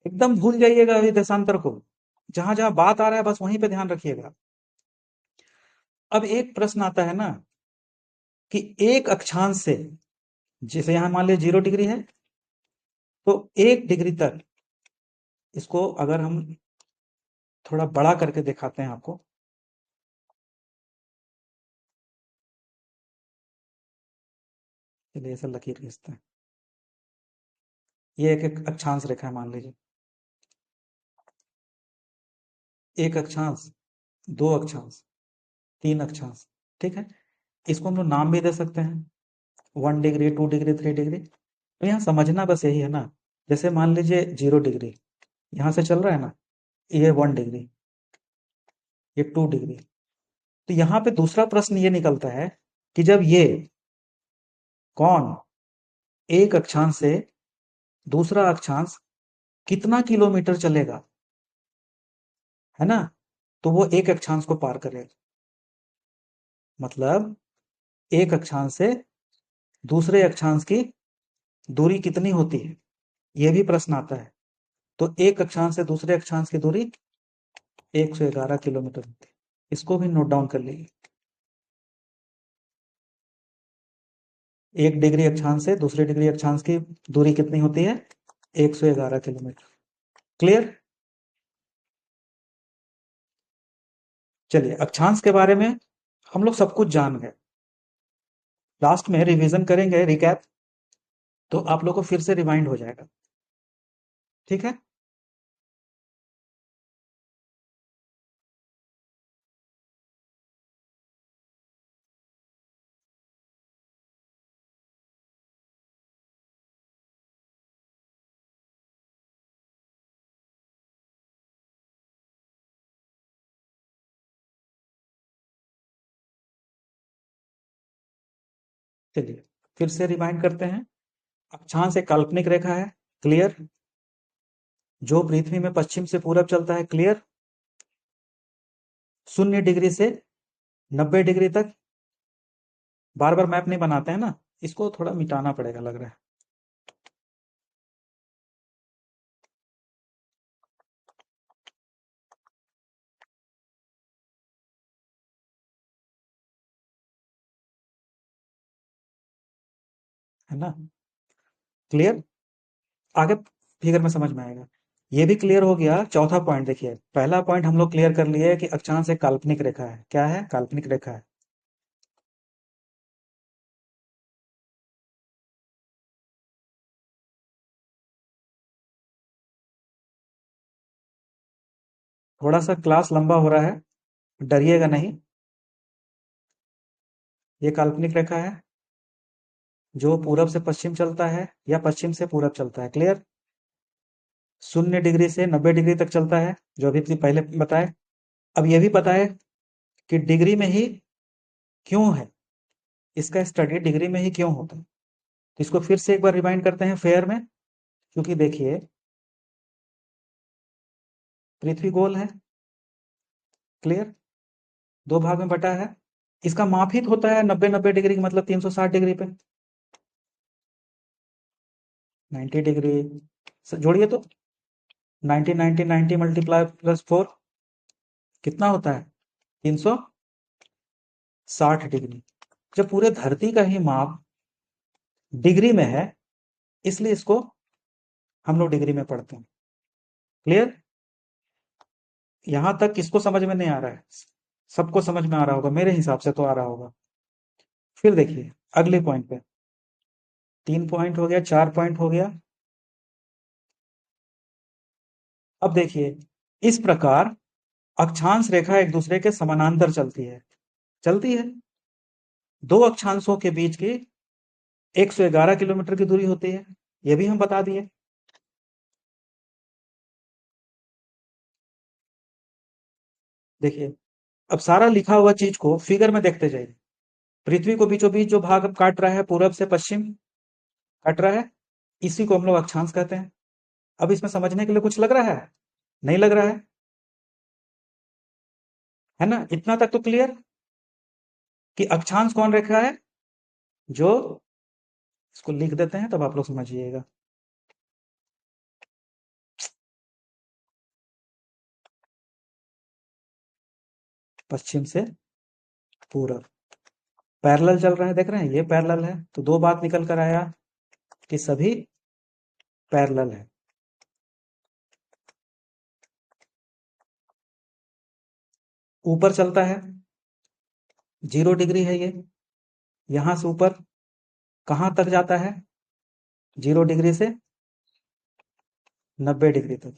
एकदम भूल जाइएगा अभी देशांतर को। जहां जहां बात आ रहा है बस वहीं पे ध्यान रखिएगा। अब एक प्रश्न आता है ना कि एक अक्षांश से, जैसे यहां मान लीजिए 0 डिग्री है, तो 1 डिग्री तक, इसको अगर हम थोड़ा बड़ा करके दिखाते हैं आपको, चलिए ऐसे लकीर खींचते हैं। ये एक अक्षांश रेखा है मान लीजिए, एक अक्षांश, दो अक्षांश, तीन अक्षांश। ठीक है, इसको हम लोग नाम भी दे सकते हैं, 1 डिग्री, 2 डिग्री, 3 डिग्री। तो यहाँ समझना बस यही है ना, जैसे मान लीजिए 0 डिग्री यहाँ से चल रहा है ना, ये 1 डिग्री, ये 2 डिग्री। तो यहाँ पे दूसरा प्रश्न ये निकलता है कि जब ये कौन एक अक्षांश से दूसरा अक्षांश कितना किलोमीटर चलेगा, है ना, तो वो एक अक्षांश को पार करेगा। मतलब एक अक्षांश से दूसरे अक्षांश की दूरी कितनी होती है, ये भी प्रश्न आता है। तो एक अक्षांश से दूसरे अक्षांश की दूरी 111 किलोमीटर होती है। इसको भी नोट डाउन कर लीजिए। 1 डिग्री अक्षांश से दूसरे डिग्री अक्षांश की दूरी कितनी होती है, 111 किलोमीटर। क्लियर। चलिए अक्षांश के बारे में हम लोग सब कुछ जान गए। लास्ट में रिवीजन करेंगे, रिकैप, तो आप लोग को फिर से रिमाइंड हो जाएगा। ठीक है। चलिए फिर से रिमाइंड करते हैं। अक्षांश एक काल्पनिक रेखा है, क्लियर, जो पृथ्वी में पश्चिम से पूरब चलता है, क्लियर, 0 डिग्री से 90 डिग्री तक। बार बार मैप नहीं बनाते हैं ना, इसको थोड़ा मिटाना पड़ेगा लग रहा है ना। क्लियर, आगे फिगर में समझ में आएगा। ये भी क्लियर हो गया। चौथा पॉइंट देखिए, पहला पॉइंट हम लोग क्लियर कर लिए कि अक्षांश एक काल्पनिक रेखा है। क्या है, काल्पनिक रेखा है। थोड़ा सा क्लास लंबा हो रहा है, डरिएगा नहीं। ये काल्पनिक रेखा है जो पूरब से पश्चिम चलता है या पश्चिम से पूरब चलता है। क्लियर? 0 डिग्री से 90 डिग्री तक चलता है, जो अभी पहले बताए। अब ये भी पता है कि डिग्री में ही क्यों है, इसका स्टडी डिग्री में ही क्यों होता है। तो इसको फिर से एक बार रिमाइंड करते हैं फेयर में। क्योंकि देखिए, पृथ्वी गोल है। क्लियर? दो भाग में बटा है। इसका मापित होता है 90-90 डिग्री, मतलब 360 डिग्री पे। 90 डिग्री जोड़िए तो 90 मल्टीप्लाई +4 कितना होता है? 360 डिग्री। जब पूरे धरती का ही माप डिग्री में है, इसलिए इसको हम लोग डिग्री में पढ़ते हैं। क्लियर? यहां तक किसको समझ में नहीं आ रहा है? सबको समझ में आ रहा होगा, मेरे हिसाब से तो आ रहा होगा। फिर देखिए अगले पॉइंट पे। 3 पॉइंट हो गया, 4 पॉइंट हो गया। अब देखिए, इस प्रकार अक्षांश रेखा एक दूसरे के समानांतर चलती है। चलती है। दो अक्षांशों के बीच की 111 किलोमीटर की दूरी होती है, यह भी हम बता दिए। देखिए, अब सारा लिखा हुआ चीज को फिगर में देखते जाइए। पृथ्वी को बीचों बीच जो भाग अब काट रहा है, पूरब से पश्चिम काट रहा है, इसी को हम लोग अक्षांश कहते हैं। अब इसमें समझने के लिए कुछ लग रहा है? नहीं लग रहा है ना? इतना तक तो क्लियर कि अक्षांश कौन रेखा है। जो, इसको लिख देते हैं तब आप लोग समझिएगा। पश्चिम से पूरब पैरेलल चल रहा है, देख रहे हैं, ये पैरेलल है। तो दो बात निकल कर आया कि सभी पैरेलल है। ऊपर चलता है, 0 डिग्री है ये। यहां से ऊपर कहां तक जाता है? 0 डिग्री से 90 डिग्री तक।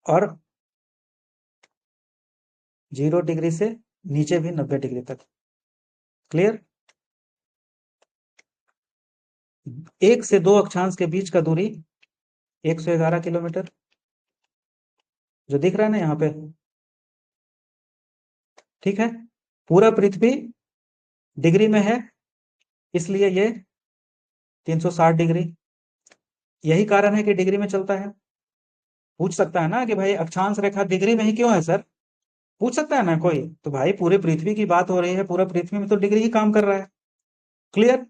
और 0 डिग्री से नीचे भी 90 डिग्री तक। क्लियर? एक से दो अक्षांश के बीच का दूरी 111 किलोमीटर, जो दिख रहा है ना यहाँ पे। ठीक है? पूरा पृथ्वी डिग्री में है, इसलिए ये 360 डिग्री। यही कारण है कि डिग्री में चलता है। पूछ सकता है ना कि भाई अक्षांश रेखा डिग्री में ही क्यों है सर? पूछ सकता है ना कोई? तो भाई पूरे पृथ्वी की बात हो रही है, पूरा पृथ्वी में तो डिग्री ही काम कर रहा है। क्लियर?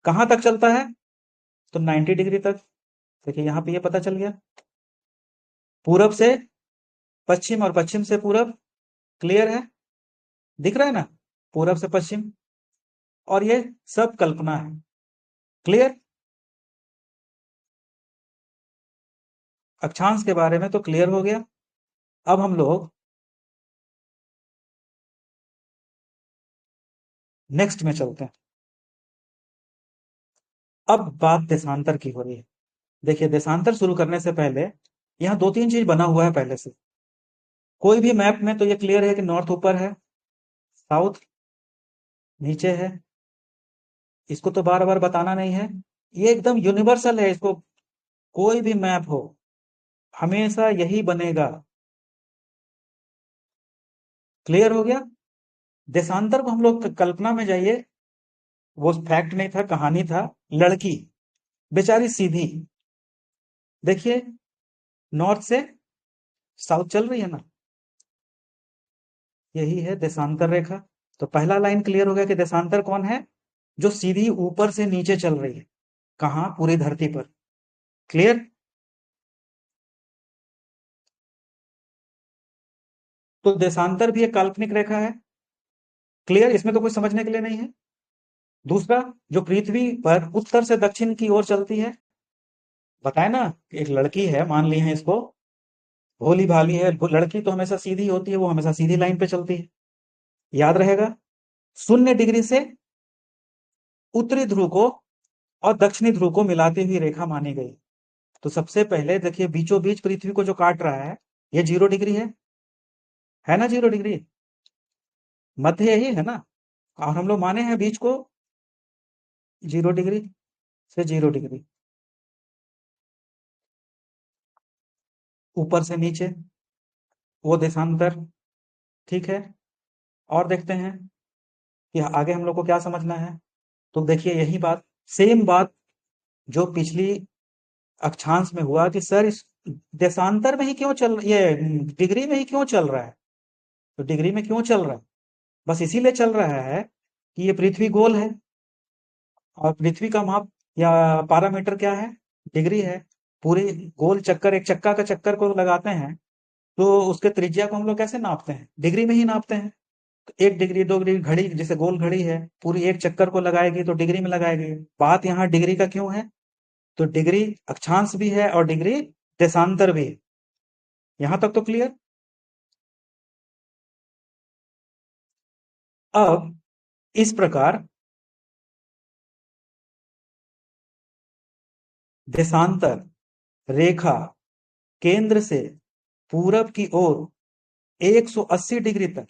कहां तक चलता है? तो 90 डिग्री तक। देखिए यहां पे ये पता चल गया, पूरब से पश्चिम और पश्चिम से पूरब। क्लियर है? दिख रहा है ना, पूरब से पश्चिम। और ये सब कल्पना है। क्लियर? अक्षांश के बारे में तो क्लियर हो गया। अब हम लोग नेक्स्ट में चलते हैं। अब बात देशांतर की हो रही है। देखिए, देशांतर शुरू करने से पहले यहाँ दो तीन चीज बना हुआ है पहले से। कोई भी मैप में तो ये क्लियर है कि नॉर्थ ऊपर है, साउथ नीचे है। इसको तो बार बार बताना नहीं है, ये एकदम यूनिवर्सल है। इसको कोई भी मैप हो, हमेशा यही बनेगा। क्लियर हो गया? देशांतर को हम लोग कल्पना में जाइए, वो फैक्ट नहीं था, कहानी था। लड़की बेचारी सीधी, देखिए, नॉर्थ से साउथ चल रही है ना, यही है देशांतर रेखा। तो पहला लाइन क्लियर हो गया कि देशांतर कौन है? जो सीधी ऊपर से नीचे चल रही है। कहां? पूरी धरती पर। क्लियर? तो देशांतर भी एक काल्पनिक रेखा है। क्लियर? इसमें तो कुछ समझने के लिए नहीं है। दूसरा, जो पृथ्वी पर उत्तर से दक्षिण की ओर चलती है, बताए ना, एक लड़की है, मान ली है इसको, भोली भाली है। लड़की तो हमेशा सीधी होती है, वो हमेशा सीधी लाइन पे चलती है, याद रहेगा। 0 डिग्री से उत्तरी ध्रुव को और दक्षिणी ध्रुव को मिलाती हुई रेखा मानी गई। तो सबसे पहले देखिए, बीचों बीच पृथ्वी को जो काट रहा है, ये 0 डिग्री है ना 0 डिग्री। मध्य यही है ना, और हम लोग माने हैं बीच को 0 डिग्री से 0 डिग्री, ऊपर से नीचे वो देशांतर। ठीक है, और देखते हैं कि आगे हम लोग को क्या समझना है। तो देखिए यही बात, सेम बात जो पिछली अक्षांश में हुआ कि सर इस देशांतर में ही क्यों चल, ये डिग्री में ही क्यों चल रहा है। तो डिग्री में क्यों चल रहा है, बस इसीलिए चल रहा है कि ये पृथ्वी गोल है, और पृथ्वी का माप या पैरामीटर क्या है, डिग्री है। पूरी गोल चक्कर, एक चक्का का चक्कर को लगाते हैं तो उसके त्रिज्या को हम लोग कैसे नापते हैं, डिग्री में ही नापते हैं। तो 1 डिग्री 2 डिग्री, घड़ी जैसे गोल घड़ी है, पूरी एक चक्कर को लगाएगी तो डिग्री में लगाएगी। बात यहाँ डिग्री का क्यों है, तो डिग्री अक्षांश भी है और डिग्री देशांतर भी है। यहां तक तो क्लियर। अब इस प्रकार देशांतर रेखा केंद्र से पूरब की ओर 180 डिग्री तक,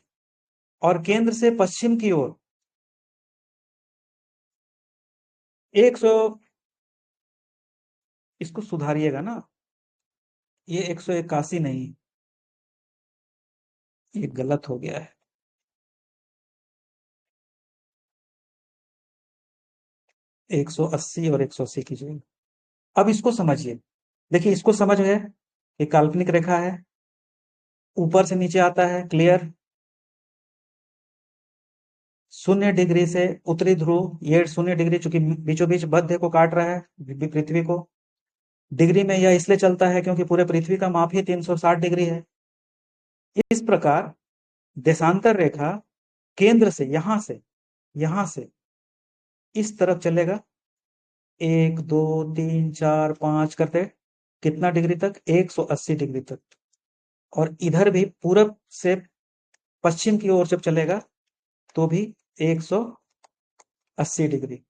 और केंद्र से पश्चिम की ओर 100, इसको सुधारिएगा ना, ये 181 नहीं, ये गलत हो गया है। 180 और 180 कीजिए। अब इसको समझिए, देखिए इसको समझ गए, ये काल्पनिक रेखा है, ऊपर से नीचे आता है, क्लियर। 0 डिग्री से उत्तरी ध्रुव, ये 0 डिग्री चूंकि बीचों बीच मध्य को काट रहा है पृथ्वी को। डिग्री में यह इसलिए चलता है क्योंकि पूरे पृथ्वी का माप ही 360 डिग्री है। इस प्रकार देशांतर रेखा केंद्र से, यहां से इस तरफ चलेगा, 1 2 3 4 5 करते, कितना डिग्री तक, 180 डिग्री तक। और इधर भी पूरब से पश्चिम की ओर जब चलेगा तो भी 180 डिग्री।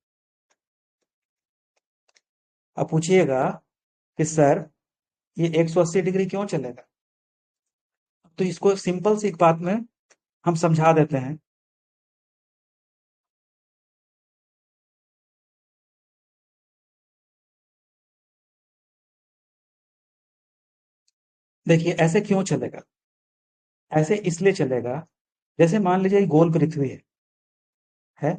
अब पूछिएगा कि सर ये 180 डिग्री क्यों चलेगा, तो इसको सिंपल सी एक बात में हम समझा देते हैं। देखिए ऐसे क्यों चलेगा, ऐसे इसलिए चलेगा, जैसे मान लीजिए गोल पृथ्वी है,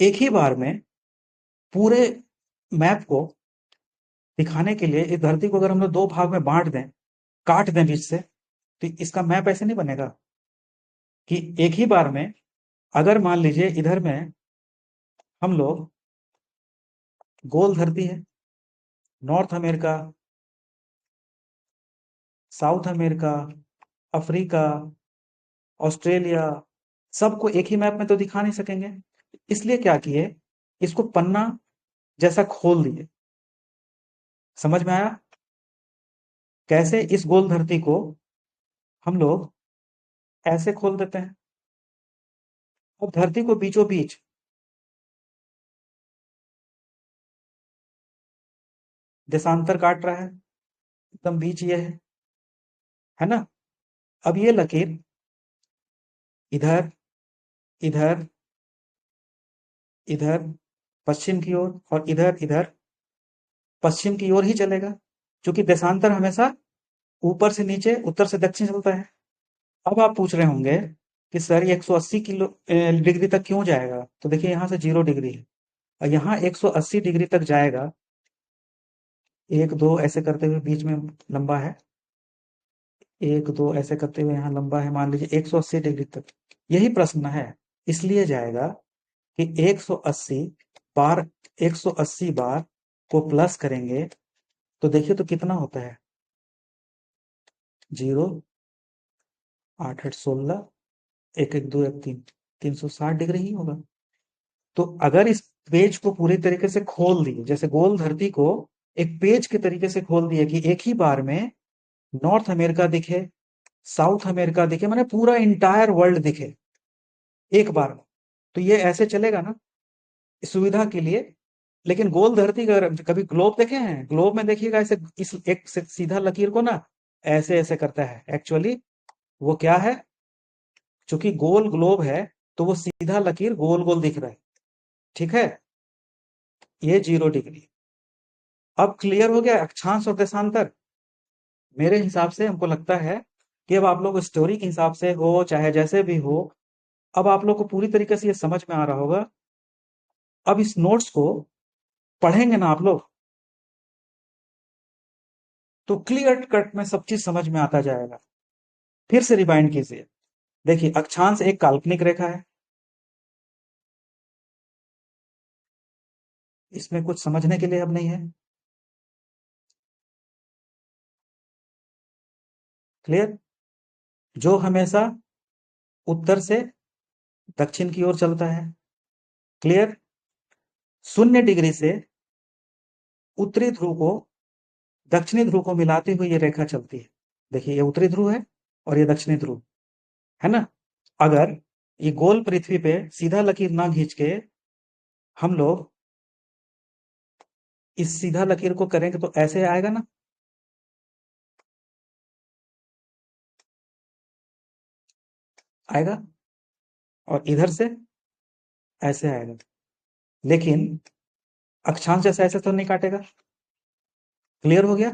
एक ही बार में पूरे मैप को दिखाने के लिए इस धरती को अगर हम लोग दो भाग में बांट दें, काट दें बीच से, तो इसका मैप ऐसे नहीं बनेगा कि एक ही बार में, अगर मान लीजिए इधर में हम लोग, गोल धरती है, north America, south America, Africa, Australia, सबको एक ही मैप में तो दिखा नहीं सकेंगे। इसलिए क्या किए, इसको पन्ना जैसा खोल दिए। समझ में आया, कैसे इस गोल धरती को हम लोग ऐसे खोल देते हैं। अब धरती को बीचों बीच देशांतर काट रहा है, एकदम बीच ये है ना। अब ये लकीर इधर, इधर, इधर पश्चिम की ओर, और इधर इधर पश्चिम की ओर ही चलेगा, क्योंकि देशांतर हमेशा ऊपर से नीचे, उत्तर से दक्षिण चलता है। अब आप पूछ रहे होंगे कि सर ये 180 डिग्री तक क्यों जाएगा, तो देखिए यहाँ से 0 डिग्री है और यहाँ 180 डिग्री तक जाएगा। 1 2 ऐसे करते हुए बीच में लंबा है, 1 2 ऐसे करते हुए यहाँ लंबा है, मान लीजिए 180 डिग्री तक। यही प्रश्न है, इसलिए जाएगा कि 180 बार, 180 बार को प्लस करेंगे तो देखिए तो कितना होता है, 0 8 8 16, 1 1 2 1 3, 360 डिग्री ही होगा। तो अगर इस पेज को पूरी तरीके से खोल दिए, जैसे गोल धरती को एक पेज के तरीके से खोल दिए कि एक ही बार में नॉर्थ अमेरिका दिखे, साउथ अमेरिका दिखे, माने पूरा इंटायर वर्ल्ड दिखे एक बार में, तो ये ऐसे चलेगा ना इस सुविधा के लिए। लेकिन गोल धरती का कभी ग्लोब देखे हैं, ग्लोब में देखिएगा ऐसे इस एक से सीधा लकीर को ना ऐसे ऐसे करता है, एक्चुअली वो क्या है, चूंकि गोल ग्लोब है तो वो सीधा लकीर गोल गोल दिख रहा है, ठीक है। ये 0 डिग्री। अब क्लियर हो गया अक्षांश और देशांतर। मेरे हिसाब से हमको लगता है कि अब आप लोग स्टोरी के हिसाब से हो चाहे जैसे भी हो, अब आप लोग को पूरी तरीके से ये समझ में आ रहा होगा। अब इस नोट्स को पढ़ेंगे ना आप लोग, तो क्लियर कट में सब चीज समझ में आता जाएगा। फिर से रिवाइंड कीजिए। देखिए, अक्षांश एक काल्पनिक रेखा है। इसमें कुछ समझने के लिए अब नहीं है। क्लियर? जो हमेशा उत्तर से दक्षिण की ओर चलता है। क्लियर? 0 डिग्री से उत्तरी ध्रुव को दक्षिणी ध्रुव को मिलाते हुए ये रेखा चलती है। देखिए, ये उत्तरी ध्रुव है और ये दक्षिणी ध्रुव है ना। अगर ये गोल पृथ्वी पे सीधा लकीर ना खींच के हम लोग इस सीधा लकीर को करेंगे तो ऐसे आएगा ना। आएगा। और इधर से ऐसे आएगा। लेकिन अक्षांश जैसे ऐसे तो नहीं काटेगा। क्लियर हो गया?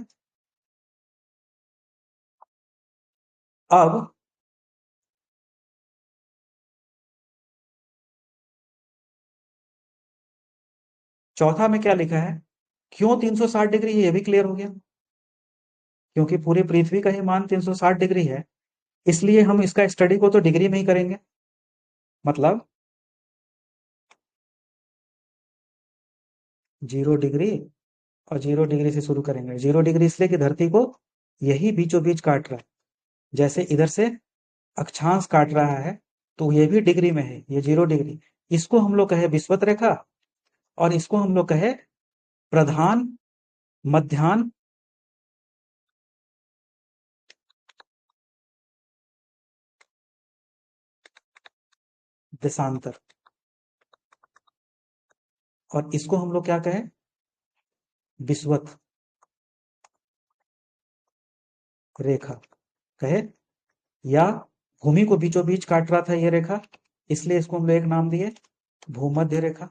अब चौथा में क्या लिखा है, क्यों 360 डिग्री है, ये भी क्लियर हो गया। क्योंकि पूरी पृथ्वी का ही मान 360 डिग्री है, इसलिए हम इसका स्टडी को तो डिग्री में ही करेंगे। मतलब 0 डिग्री और 0 डिग्री से शुरू करेंगे। 0 डिग्री इसलिए कि धरती को यही बीचों बीच काट रहा है। जैसे इधर से अक्षांश काट रहा है तो ये भी डिग्री में है, ये 0 डिग्री। इसको हम लोग कहे विषुवत रेखा और इसको हम लोग कहे प्रधान, मध्याह्न, देशांतर। और इसको हम लोग क्या कहें, विषुवत रेखा कहे। या भूमि को बीचों बीच काट रहा था ये रेखा, इसलिए इसको हम लोग एक नाम दिए, भूमध्य रेखा।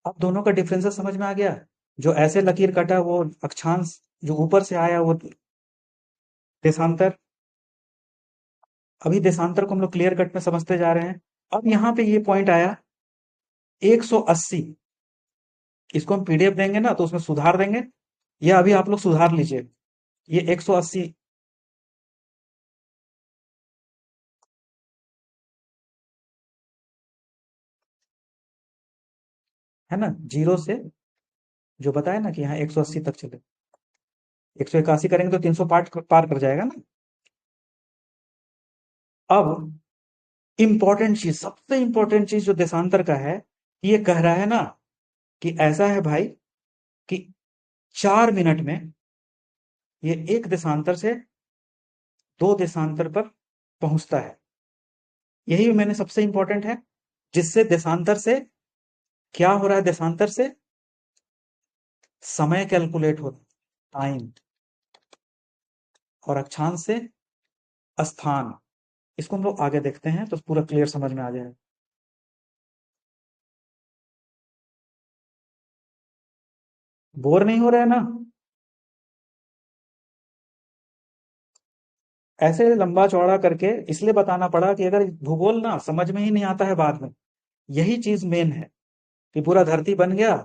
अब दोनों का डिफरेंसेस समझ में आ गया। जो ऐसे लकीर कटा वो अक्षांश, जो ऊपर से आया वो देशांतर। अभी देशांतर को हम लोग क्लियर कट में समझते जा रहे हैं। अब यहाँ पे ये पॉइंट आया 180। इसको हम पीडीएफ देंगे ना तो उसमें सुधार देंगे, या अभी आप लोग सुधार लीजिए। ये 180 है ना, जीरो से जो बताया ना कि यहाँ 180 तक चले, 181 करेंगे तो 300 पार कर जाएगा ना। अब इंपॉर्टेंट चीज, सबसे इंपॉर्टेंट चीज जो देशांतर का है, ये कह रहा है ना कि ऐसा है भाई कि 4 मिनट में ये एक देशांतर से दो देशांतर पर पहुंचता है। यही मैंने सबसे इंपॉर्टेंट है, जिससे देशांतर से क्या हो रहा है, देशांतर से समय कैलकुलेट हो रहा है, टाइम। और अक्षांश से स्थान। इसको हम लोग आगे देखते हैं तो पूरा क्लियर समझ में आ जाएगा। बोर नहीं हो रहा है ना? ऐसे लंबा चौड़ा करके इसलिए बताना पड़ा कि अगर भूगोल ना समझ में ही नहीं आता है बाद में, यही चीज मेन है कि पूरा धरती बन गया।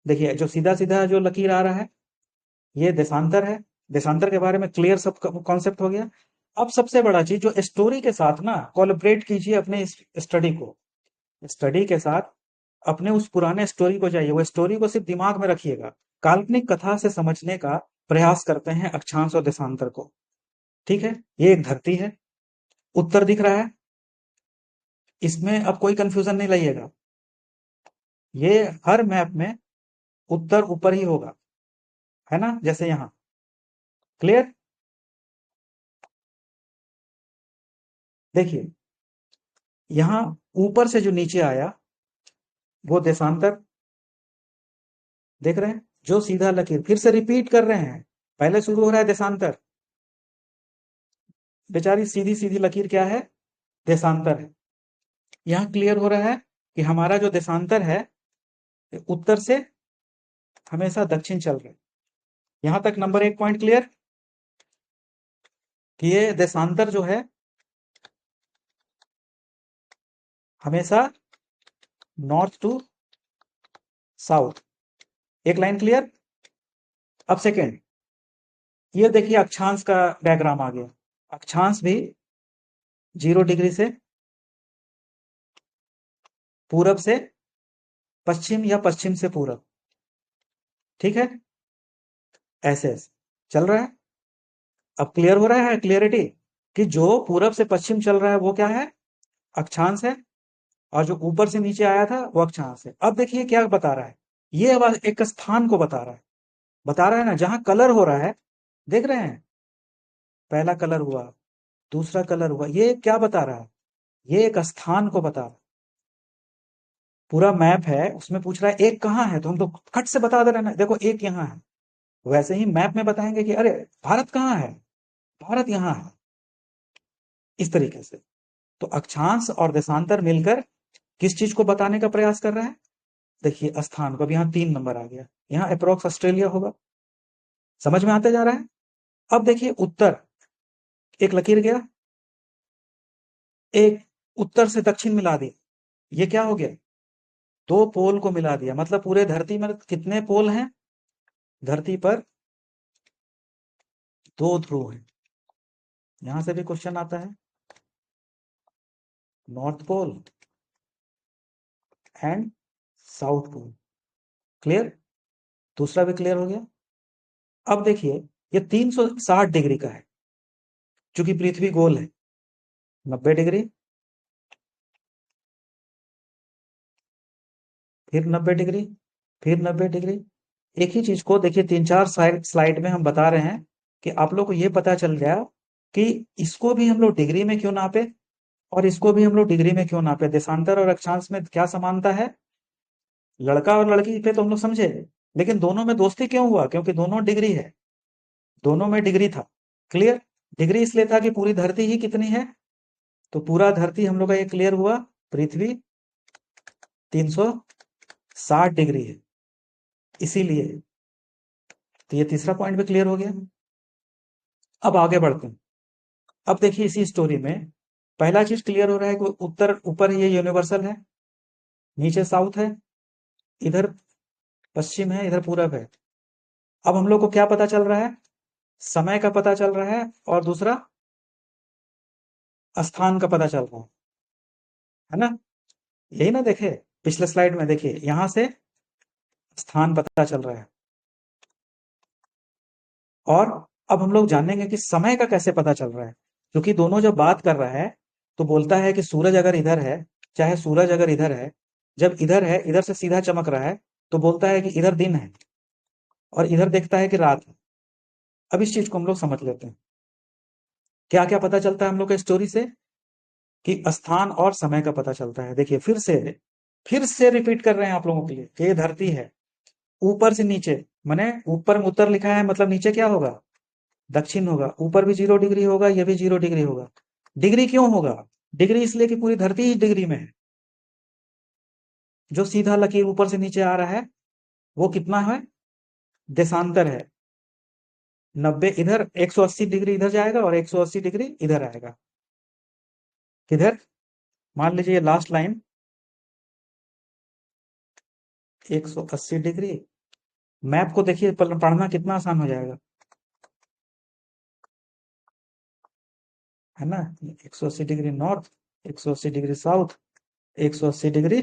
देखिए, जो सीधा सीधा जो लकीर आ रहा है ये देशांतर है। देशांतर के बारे में क्लियर सब कॉन्सेप्ट हो गया। अब सबसे बड़ा चीज, जो स्टोरी के साथ ना कोलैबोरेट कीजिए अपने इस स्टडी को। स्टडी के साथ अपने उस पुराने स्टोरी को जाइए, वो स्टोरी को सिर्फ दिमाग में रखिएगा। काल्पनिक कथा से समझने का प्रयास करते हैं अक्षांश और देशांतर को। ठीक है, ये एक धरती है, उत्तर दिख रहा है, इसमें अब कोई कंफ्यूजन नहीं लाइएगा। ये हर मैप में उत्तर ऊपर ही होगा, है ना, जैसे यहाँ। क्लियर? देखिए, यहाँ ऊपर से जो नीचे आया वो देशांतर, देख रहे हैं, जो सीधा लकीर फिर से रिपीट कर रहे हैं। पहले शुरू हो रहा है देशांतर, बेचारी सीधी सीधी लकीर क्या है, देशांतर है। यहां क्लियर हो रहा है कि हमारा जो देशांतर है उत्तर से हमेशा दक्षिण चल रहा है। यहां तक नंबर 1 पॉइंट क्लियर कि ये देशांतर जो है हमेशा नॉर्थ टू साउथ। एक लाइन क्लियर। अब सेकेंड, ये देखिए अक्षांश का डायग्राम आ गया। अक्षांश भी 0 डिग्री से पूरब से पश्चिम या पश्चिम से पूरब, ठीक है, ऐसे ऐसे चल रहा है। अब क्लियर हो रहा है, क्लियरिटी, कि जो पूरब से पश्चिम चल रहा है वो क्या है, अक्षांश है, और जो ऊपर से नीचे आया था वो अक्षांश है। अब देखिए क्या बता रहा है, ये अब एक स्थान को बता रहा है, बता रहा है ना, जहां कलर हो रहा है, देख रहे हैं, पहला कलर हुआ, दूसरा कलर हुआ, ये क्या बता रहा है, ये एक स्थान को बता रहा है। पूरा मैप है, उसमें पूछ रहा है एक कहाँ है, तो हम तो फट से बता दे रहे हैं ना, देखो एक यहाँ है। वैसे ही मैप में बताएंगे कि अरे भारत कहाँ है, भारत यहाँ है, इस तरीके से। तो अक्षांश और देशांतर मिलकर किस चीज को बताने का प्रयास कर रहा है, देखिए स्थान को। अब यहाँ 3 नंबर आ गया, यहाँ अप्रोक्स ऑस्ट्रेलिया होगा, समझ में आते जा रहा है। अब देखिए उत्तर, एक लकीर गया, एक उत्तर से दक्षिण मिला दी, ये क्या हो गया, 2 पोल को मिला दिया। मतलब पूरे धरती में कितने पोल हैं, धरती पर 2 ध्रुव हैं। यहां से भी क्वेश्चन आता है, north pole and south pole. Clear, दूसरा भी क्लियर हो गया। अब देखिए ये 360 डिग्री का है, चूंकि पृथ्वी गोल है, 90 डिग्री, फिर 90 डिग्री, फिर 90 डिग्री। एक ही चीज को देखिए 3-4 स्लाइड में हम बता रहे हैं कि आप लोग को ये पता चल गया कि इसको भी हम लोग डिग्री में क्यों नापे और इसको भी हम लोग डिग्री में क्यों नापे। देशांतर और अक्षांश में क्या समानता है, लड़का और लड़की पे तो हम लोग समझे, लेकिन दोनों में दोस्ती क्यों हुआ, क्योंकि दोनों डिग्री है, दोनों में डिग्री था। क्लियर, डिग्री इसलिए था कि पूरी धरती ही कितनी है, तो पूरा धरती हम लोग का ये क्लियर हुआ, पृथ्वी 360 डिग्री है, इसीलिए। तो ये तीसरा पॉइंट भी क्लियर हो गया। अब आगे बढ़ते हैं। अब देखिए इसी स्टोरी में पहला चीज क्लियर हो रहा है कि उत्तर ऊपर ये यूनिवर्सल है, नीचे साउथ है, इधर पश्चिम है, इधर पूरब है। अब हम लोग को क्या पता चल रहा है, समय का पता चल रहा है, और दूसरा स्थान का पता चल रहा है ना। यही ना, देखे पिछले स्लाइड में, देखिए यहां से स्थान पता चल रहा है। और अब हम लोग जानेंगे कि समय का कैसे पता चल रहा है, क्योंकि दोनों जब बात कर रहा है तो बोलता है कि सूरज अगर इधर है, चाहे सूरज अगर इधर है, जब इधर है, इधर से सीधा चमक रहा है, तो बोलता है कि इधर दिन है, और इधर देखता है कि रात है। अब इस चीज को हम लोग समझ लेते हैं, क्या क्या पता चलता है हम लोग के स्टोरी से, कि स्थान और समय का पता चलता है। देखिए फिर से रिपीट कर रहे हैं आप लोगों के लिए कि ये धरती है, ऊपर से नीचे, माने ऊपर में उत्तर लिखा है, मतलब नीचे क्या होगा, दक्षिण होगा। ऊपर भी 0 डिग्री होगा, ये भी 0 डिग्री होगा। डिग्री क्यों होगा, डिग्री इसलिए कि पूरी धरती ही डिग्री में है। जो सीधा लकीर ऊपर से नीचे आ रहा है वो कितना है, देशांतर है। 90 इधर, 180 डिग्री इधर जाएगा, और 180 डिग्री इधर आएगा। किधर, मान लीजिए ये लास्ट लाइन 180 डिग्री। मैप को देखिए, पढ़ना कितना आसान हो जाएगा, है ना। 180 degree north, 180 degree south, 180 degree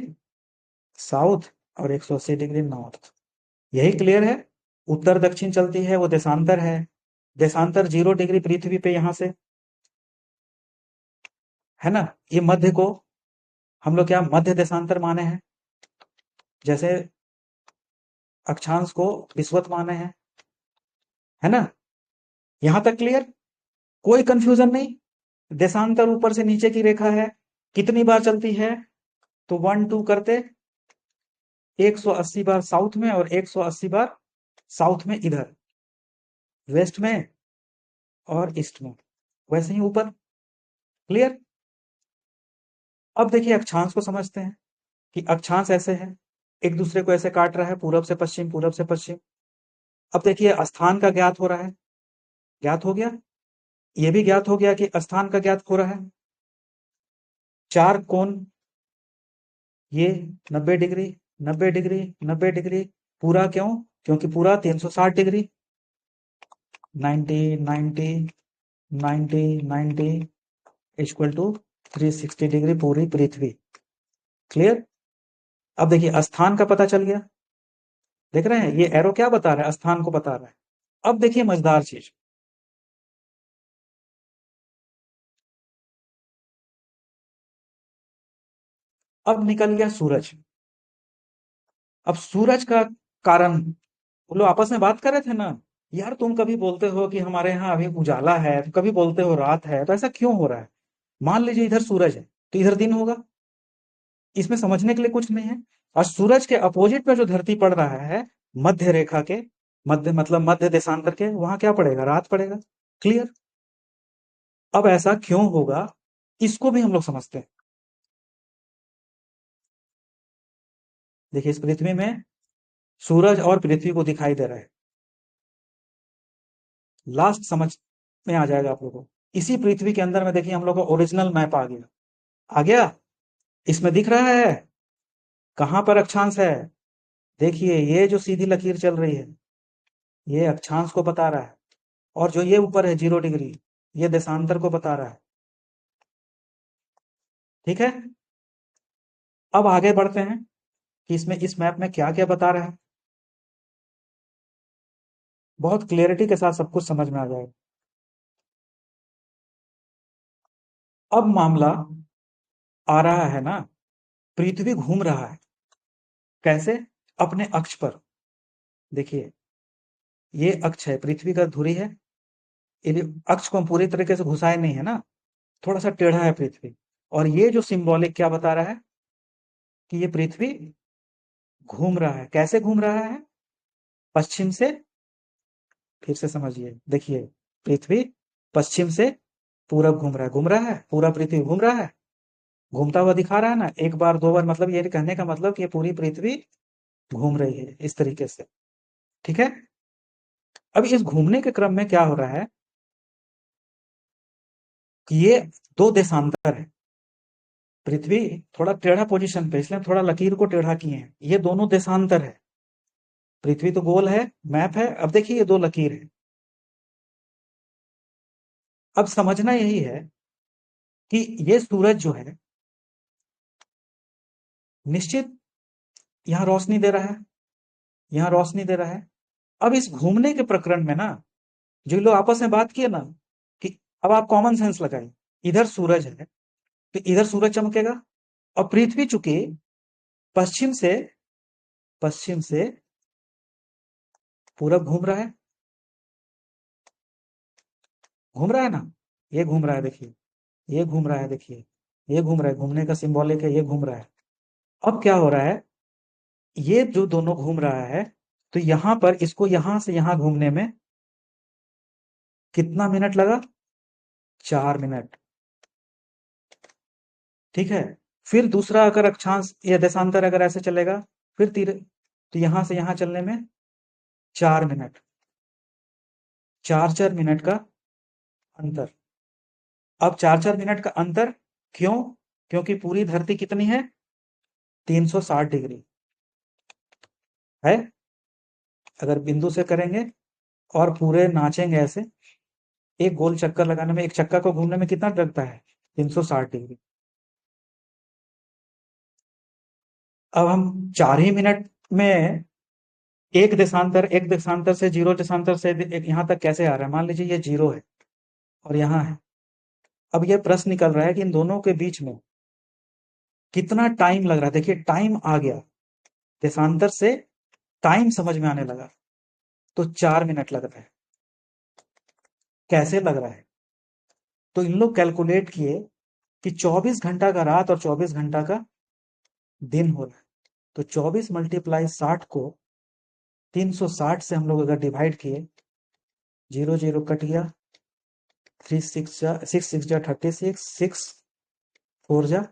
south, और 180 डिग्री नॉर्थ। यही क्लियर है। उत्तर दक्षिण चलती है, वो देशांतर है। देशांतर 0 डिग्री पृथ्वी पे यहां से, है ना। ये मध्य को हम लोग क्या मध्य देशांतर माने हैं, जैसे अक्षांश को विषुवत माने हैं, है ना। यहां तक क्लियर, कोई कंफ्यूजन नहीं। देशांतर ऊपर से नीचे की रेखा है, कितनी बार चलती है, तो 1 2 करते 180 बार साउथ में, और 180 बार साउथ में इधर। वेस्ट में और ईस्ट में, वैसे ही ऊपर। क्लियर। अब देखिए अक्षांश को समझते हैं कि अक्षांश ऐसे है, एक दूसरे को ऐसे काट रहा है, पूरब से पश्चिम, पूरब से पश्चिम। अब देखिए स्थान का ज्ञात हो रहा है, ज्ञात हो गया। ये भी ज्ञात हो गया कि स्थान का ज्ञात हो रहा है। चार कोण, ये 90 डिग्री, 90 डिग्री, 90 डिग्री, पूरा क्यों? क्योंकि पूरा 360 डिग्री, 90, 90, 90, 90 इक्वल टू 360 डिग्री पूरी पृथ्वी। क्लियर। अब देखिए स्थान का पता चल गया, देख रहे हैं ये एरो क्या बता रहा है? स्थान को बता रहा है। अब देखिए मजेदार चीज, अब निकल गया सूरज। अब सूरज का कारण, वो लोग आपस में बात कर रहे थे ना, यार तुम कभी बोलते हो कि हमारे यहाँ अभी उजाला है, तो कभी बोलते हो रात है, तो ऐसा क्यों हो रहा है? मान लीजिए इधर सूरज है तो इधर दिन होगा, इसमें समझने के लिए कुछ नहीं है। और सूरज के अपोजिट में जो धरती पड़ रहा है, मध्य रेखा के, मध्य मतलब मध्य देशांतर के, वहां क्या पड़ेगा? रात पड़ेगा। क्लियर। अब ऐसा क्यों होगा, इसको भी हम लोग समझते हैं। देखिए इस पृथ्वी में सूरज और पृथ्वी को दिखाई दे रहा है, लास्ट समझ में आ जाएगा आप लोगों को। इसी पृथ्वी के अंदर में देखिए हम लोग का ओरिजिनल मैप आ गया, आ गया। इसमें दिख रहा है कहां पर अक्षांश है। देखिए ये जो सीधी लकीर चल रही है, ये अक्षांश को बता रहा है, और जो ये ऊपर है 0 डिग्री, ये देशांतर को बता रहा है। ठीक है। अब आगे बढ़ते हैं कि इसमें इस मैप में क्या क्या बता रहा है, बहुत क्लियरिटी के साथ सब कुछ समझ में आ जाएगा। अब मामला आ रहा है ना, पृथ्वी घूम रहा है, कैसे? अपने अक्ष पर। देखिए ये अक्ष है, पृथ्वी का धुरी है, ये अक्ष को हम पूरी तरीके से घुसाए नहीं है ना, थोड़ा सा टेढ़ा है पृथ्वी। और ये जो सिंबॉलिक क्या बता रहा है कि ये पृथ्वी घूम रहा है। कैसे घूम रहा है? पश्चिम से, फिर से समझिए, देखिए पृथ्वी पश्चिम से पूरब घूम रहा है, घूम रहा है, पूरा पृथ्वी घूम रहा है, घूमता हुआ दिखा रहा है ना, एक बार दो बार, मतलब ये कहने का मतलब कि ये पूरी पृथ्वी घूम रही है इस तरीके से। ठीक है। अब इस घूमने के क्रम में क्या हो रहा है कि ये दो देशांतर है, पृथ्वी थोड़ा टेढ़ा पोजीशन पे, इसलिए थोड़ा लकीर को टेढ़ा किए हैं, ये दोनों देशांतर है। पृथ्वी तो गोल है, मैप है, अब देखिए ये दो लकीर है। अब समझना यही है कि ये सूरज जो है, निश्चित यहां रोशनी दे रहा है, यहां रोशनी दे रहा है। अब इस घूमने के प्रकरण में ना, जो लोग आपस में बात किए ना, कि अब आप कॉमन सेंस लगाइए, इधर सूरज है तो इधर सूरज चमकेगा, और पृथ्वी चूंकि पश्चिम से, पश्चिम से पूरब घूम रहा है, घूम रहा है ना, ये घूम रहा है, देखिए ये घूम रहा है, देखिए ये घूम रहा है, घूमने का सिंबॉलिक है, ये घूम रहा है। अब क्या हो रहा है, ये जो दोनों घूम रहा है, तो यहां पर इसको यहां से यहां घूमने में कितना मिनट लगा? 4 मिनट। ठीक है। फिर दूसरा अगर अक्षांश या देशांतर अगर ऐसे चलेगा, फिर तीर, तो यहां से यहां चलने में 4 मिनट, 4 4 मिनट का अंतर। अब 4 4 मिनट का अंतर क्यों? क्योंकि पूरी धरती कितनी है? 360 डिग्री है। अगर बिंदु से करेंगे और पूरे नाचेंगे ऐसे, एक गोल चक्कर लगाने में, एक चक्का को घूमने में कितना लगता है? 360 डिग्री। अब हम 4 ही मिनट में एक देशांतर से, जीरो देशांतर से यहां तक कैसे आ रहा है? मान लीजिए ये जीरो है और यहाँ है। अब ये प्रश्न निकल रहा है कि इन दोनों के बीच में कितना टाइम लग रहा है। देखिए टाइम आ गया, देशांतर से टाइम समझ में आने लगा, तो 4 मिनट लग रहा है। कैसे लग रहा है? तो इन लोग कैलकुलेट किए कि 24 घंटा का रात और 24 घंटा का दिन हो रहा है, तो 24 × 60 को 360 से हम लोग अगर डिवाइड किए, जीरो जीरो कट गया, 6 6 जा 36, 4 जा,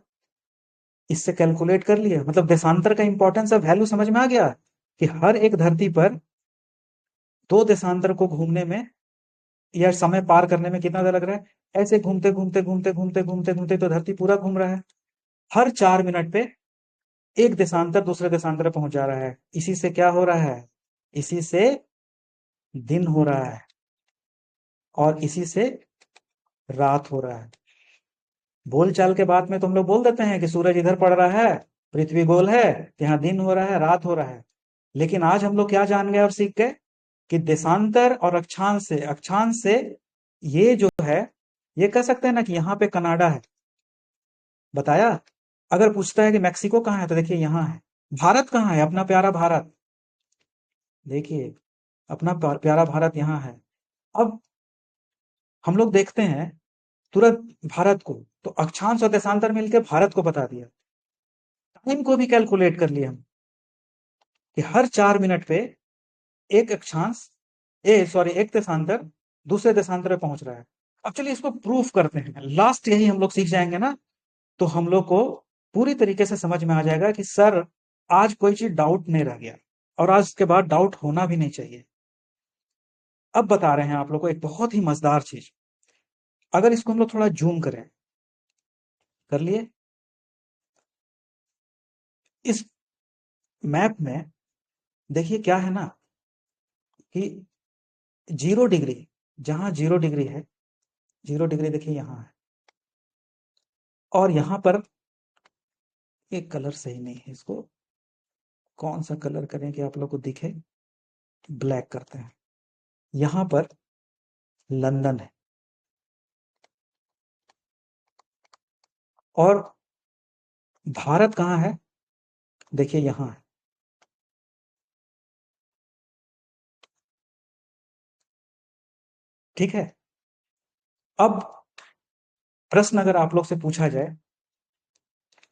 इससे कैलकुलेट कर लिया। मतलब देशांतर का इंपॉर्टेंस अब वैल्यू समझ में आ गया कि हर एक धरती पर दो देशांतर को घूमने में या समय पार करने में कितना देर लग रहा है। ऐसे घूमते घूमते घूमते घूमते घूमते घूमते तो धरती पूरा घूम रहा है। हर 4 मिनट पे एक देशांतर दूसरे देशांतर पे पहुंच जा रहा है। इसी से क्या हो रहा है, इसी से दिन हो रहा है और इसी से रात हो रहा है। बोलचाल के बाद में तो हम लोग बोल देते हैं कि सूरज इधर पड़ रहा है, पृथ्वी गोल है, यहाँ दिन हो रहा है, रात हो रहा है। लेकिन आज हम लोग क्या जान गए और सीख गए कि देशांतर और अक्षांश से ये जो है, ये कह सकते हैं ना कि यहाँ पे कनाडा है, बताया। अगर पूछता है कि मैक्सिको कहाँ है, तो देखिए यहाँ है। भारत कहाँ है, अपना प्यारा भारत, देखिए अपना प्यारा भारत यहाँ है। अब हम लोग देखते हैं तुरंत भारत को, तो अक्षांश और देशांतर मिलकर भारत को बता दिया। टाइम को भी कैलकुलेट कर लिया हम कि हर 4 मिनट पे एक अक्षांश, एक देशांतर दूसरे देशांतर पे पहुंच रहा है। अब चलिए इसको प्रूफ करते हैं। लास्ट यही हम लोग सीख जाएंगे ना, तो हम लोग को पूरी तरीके से समझ में आ जाएगा कि सर आज कोई चीज डाउट नहीं रह गया और आज के बाद डाउट होना भी नहीं चाहिए। अब बता रहे हैं आप लोग को एक बहुत ही मजेदार चीज। अगर इसको हम लोग थोड़ा जूम करें, कर लिए, इस मैप में देखिए क्या है ना कि 0 डिग्री, जहां 0 डिग्री है, 0 डिग्री देखिए यहां है, और यहां पर एक कलर सही नहीं है, इसको कौन सा कलर करें कि आप लोग को दिखे, ब्लैक करते हैं। यहां पर लंदन है और भारत कहाँ है, देखिए यहां है। ठीक है। अब प्रश्न अगर आप लोग से पूछा जाए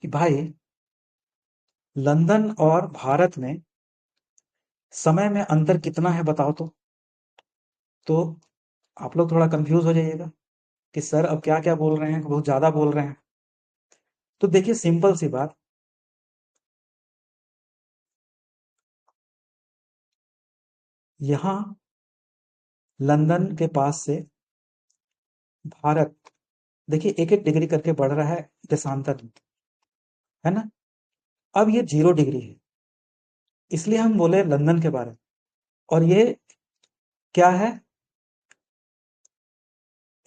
कि भाई लंदन और भारत में समय में अंतर कितना है बताओ, तो आप लोग थोड़ा कंफ्यूज हो जाइएगा कि सर अब क्या क्या बोल रहे हैं, बहुत ज्यादा बोल रहे हैं। तो देखिए सिंपल सी बात, यहां लंदन के पास से भारत देखिए एक एक डिग्री करके बढ़ रहा है देशांतर में, है ना। अब ये 0 डिग्री है, इसलिए हम बोले लंदन के बारे में। और ये क्या है,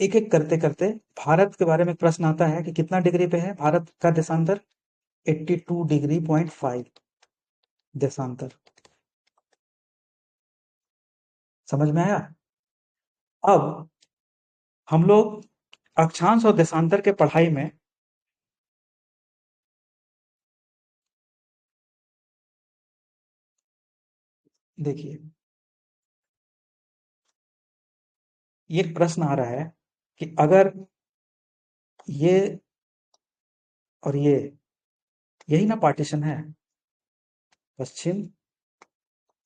एक एक करते करते भारत के बारे में प्रश्न आता है कि कितना डिग्री पे है भारत का देशांतर, 82 डिग्री 5 देशांतर। समझ में आया। अब हम लोग अक्षांश और देशांतर के पढ़ाई में देखिए ये प्रश्न आ रहा है कि अगर ये और ये, यही ना पार्टीशन है, पश्चिम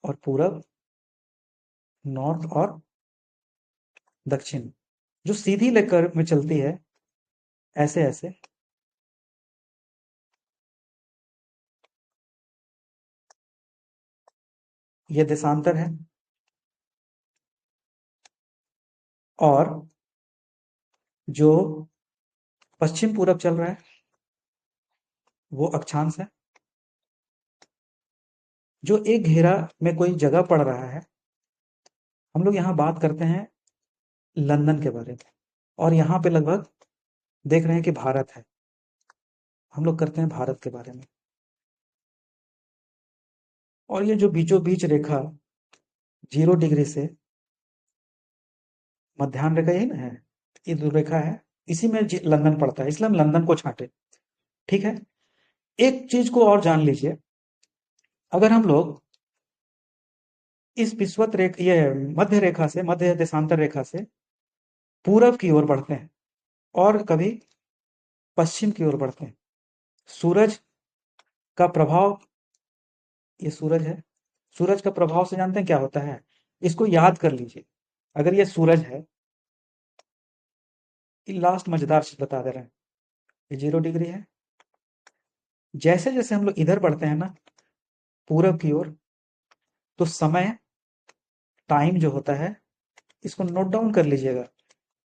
और पूरब, नॉर्थ और दक्षिण, जो सीधी लेकर में चलती है ऐसे ऐसे, ये देशांतर है। और जो पश्चिम पूरब चल रहा है वो अक्षांश है। जो एक घेरा में कोई जगह पड़ रहा है, हम लोग यहाँ बात करते हैं लंदन के बारे में, और यहाँ पे लगभग देख रहे हैं कि भारत है, हम लोग करते हैं भारत के बारे में। और ये जो बीचों बीच रेखा 0 डिग्री से मध्याह्न रेखा, यही ना है, ये जो रेखा है इसी में लंदन पड़ता है, इसलिए हम लंदन को छांटे। ठीक है। एक चीज को और जान लीजिए, अगर हम लोग इस विषुवत रेखा, ये मध्य रेखा से, मध्य देशांतर रेखा से पूरब की ओर बढ़ते हैं और कभी पश्चिम की ओर बढ़ते हैं, सूरज का प्रभाव, ये सूरज है, सूरज का प्रभाव से जानते हैं क्या होता है, इसको याद कर लीजिए। अगर ये सूरज है, ये लास्ट मजेदार चीज बता दे रहे हैं, ये 0 डिग्री है। जैसे जैसे हम लोग इधर बढ़ते हैं ना, पूरब की ओर, तो समय, टाइम जो होता है, इसको नोट डाउन कर लीजिएगा,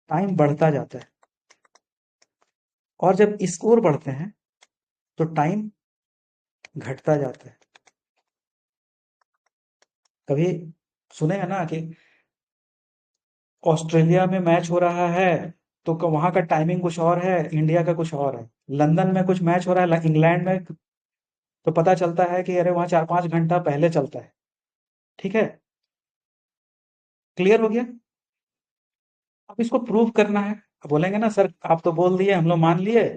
टाइम बढ़ता जाता है। और जब इस ओर बढ़ते हैं तो टाइम घटता जाता है। कभी सुने हैं ना कि ऑस्ट्रेलिया में मैच हो रहा है, तो वहां का टाइमिंग कुछ और है, इंडिया का कुछ और है। लंदन में कुछ मैच हो रहा है इंग्लैंड में, तो पता चलता है कि अरे वहां 4-5 घंटा पहले चलता है। ठीक है, क्लियर हो गया। अब इसको प्रूव करना है। अब बोलेंगे ना सर आप तो बोल दिए, हम लोग मान लिए,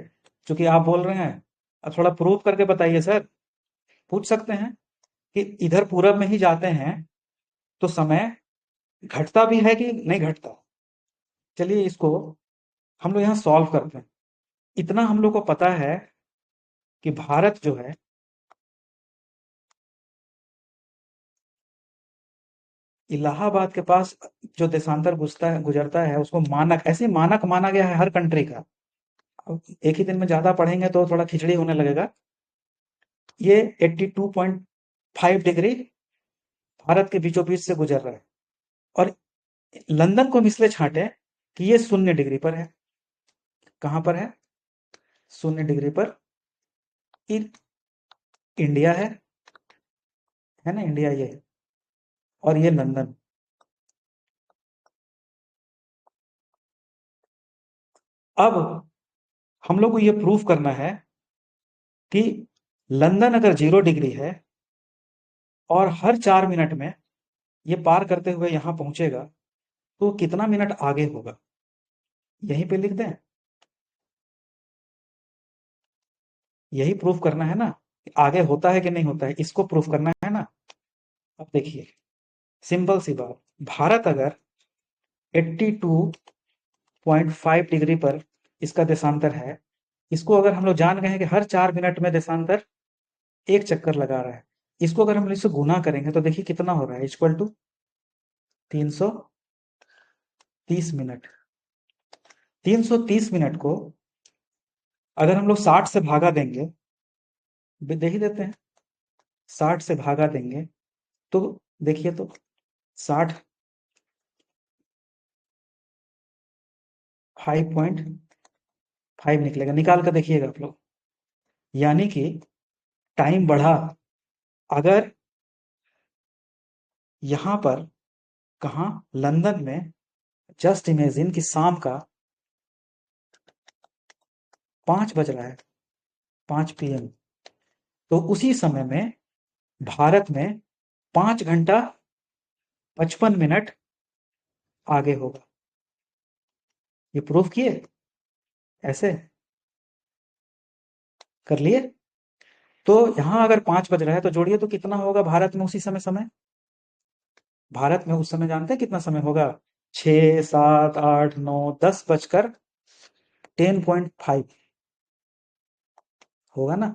क्योंकि आप बोल रहे हैं, अब थोड़ा प्रूव करके बताइए सर। पूछ सकते हैं कि इधर पूरब में ही जाते हैं तो समय घटता भी है कि नहीं घटता। चलिए इसको हम लोग यहाँ सॉल्व करते हैं। इतना हम लोग को पता है कि भारत जो है, इलाहाबाद के पास जो देशांतर गुजरता है उसको मानक, ऐसे मानक माना गया है हर कंट्री का। अब एक ही दिन में ज्यादा पढ़ेंगे तो थोड़ा खिचड़ी होने लगेगा। ये 82.5 डिग्री भारत के बीचों बीच से गुजर रहा है। और लंदन को हम इसलिए छांटे कि ये 0 डिग्री पर है। कहां पर है? 0 डिग्री पर। इन इंडिया है ना, इंडिया ये, और ये लंदन। अब हम लोग को ये प्रूफ करना है कि लंदन अगर 0 डिग्री है और हर 4 मिनट में ये पार करते हुए यहां पहुंचेगा, तो कितना मिनट आगे होगा, यहीं पे लिख दें। यही प्रूफ करना है ना, कि आगे होता है कि नहीं होता है, इसको प्रूफ करना है ना। अब देखिए, सिंपल सी बात, भारत अगर 82.5 डिग्री पर इसका देशांतर है, इसको अगर हम लोग जान गए हैं कि हर 4 मिनट में देशांतर एक चक्कर लगा रहा है, इसको अगर हम इससे गुना करेंगे तो देखिए कितना हो रहा है, इक्वल टू 330 मिनट। 330 मिनट को अगर हम लोग 60 से भागा देंगे, देख ही देते हैं, 60 से भागा देंगे तो देखिए तो 65.5 निकलेगा, निकाल कर देखिएगा आप लोग। यानी कि टाइम बढ़ा। अगर यहां पर, कहा, लंदन में, जस्ट इमेजिन कि शाम का 5 बज रहा है, 5 PM, तो उसी समय में भारत में 5 घंटा 55 मिनट आगे होगा। ये प्रूफ किए ऐसे, कर लिए। तो यहां अगर 5 बज रहा है तो जोड़िए तो कितना होगा भारत में उसी समय। भारत में उस समय जानते हैं कितना समय होगा? 6, 7, 8, 9, 10 बजकर 10.5 होगा ना।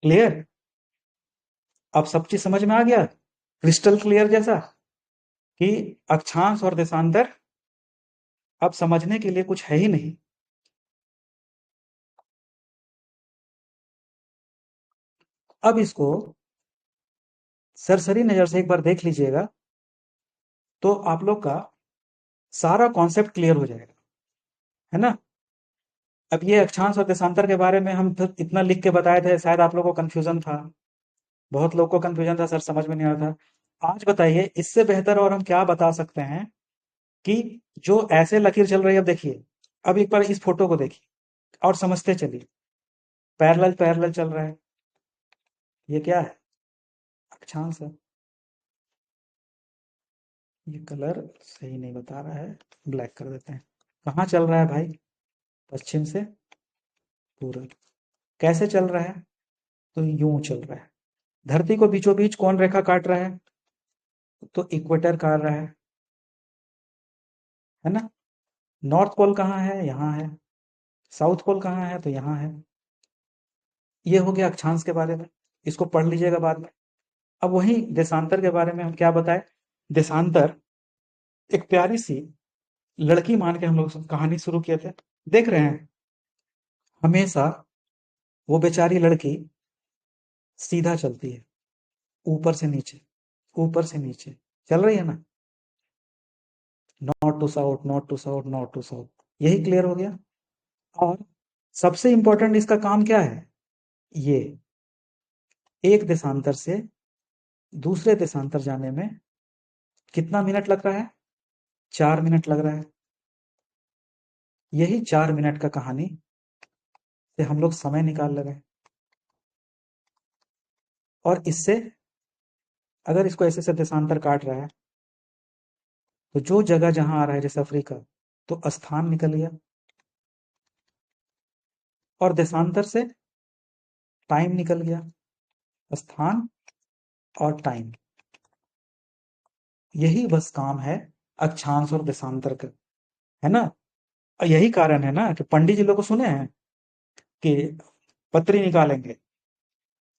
क्लियर? अब सब चीज समझ में आ गया, क्रिस्टल क्लियर जैसा, कि अक्षांश और देशांतर अब समझने के लिए कुछ है ही नहीं। अब इसको सरसरी नजर से एक बार देख लीजिएगा तो आप लोग का सारा कॉन्सेप्ट क्लियर हो जाएगा, है ना। अब ये अक्षांश और देशांतर के बारे में हम तो इतना लिख के बताए थे, शायद आप लोगों को कंफ्यूजन था, बहुत लोग को कंफ्यूजन था, सर समझ में नहीं आ रहा था। आज बताइए इससे बेहतर और हम क्या बता सकते हैं कि जो ऐसे लकीर चल रही है। अब देखिए, अब एक बार इस फोटो को देखिए और समझते चलिए, पैरेलल पैरेलल चल रहा है, ये क्या है? अक्षांश है। ये कलर सही नहीं बता रहा है, ब्लैक कर देते हैं। कहाँ चल रहा है भाई? पश्चिम से पूरब। कैसे चल रहा है? तो यूं चल रहा है। धरती को बीचों बीच कौन रेखा काट रहा है? तो इक्वेटर काट रहा है ना। नॉर्थ पोल कहाँ है? यहाँ है। साउथ पोल कहाँ है? तो यहाँ है। ये हो गया अक्षांश के बारे में, इसको पढ़ लीजिएगा बाद में। अब वही देशांतर के बारे में हम क्या बताएं। देशांतर एक प्यारी सी लड़की मान के हम लोग कहानी शुरू किए थे। देख रहे हैं, हमेशा वो बेचारी लड़की सीधा चलती है, ऊपर से नीचे, ऊपर से नीचे चल रही है ना, north to south, north to south, north to south. यही क्लियर हो गया। और सबसे इंपॉर्टेंट इसका काम क्या है, ये एक देशांतर से दूसरे देशांतर जाने में कितना मिनट लग रहा है, 4 मिनट लग रहा है। यही 4 मिनट का कहानी से हम लोग समय निकाल लगे। और इससे अगर इसको ऐसे से देशांतर काट रहा है, तो जो जगह जहां आ रहा है जैसे अफ्रीका, तो स्थान निकल गया। और देशांतर से टाइम निकल गया, स्थान और टाइम। यही बस काम है अक्षांश और देशांतर का, है ना। और यही कारण है ना कि पंडित जी लोग को सुने हैं कि पत्री निकालेंगे,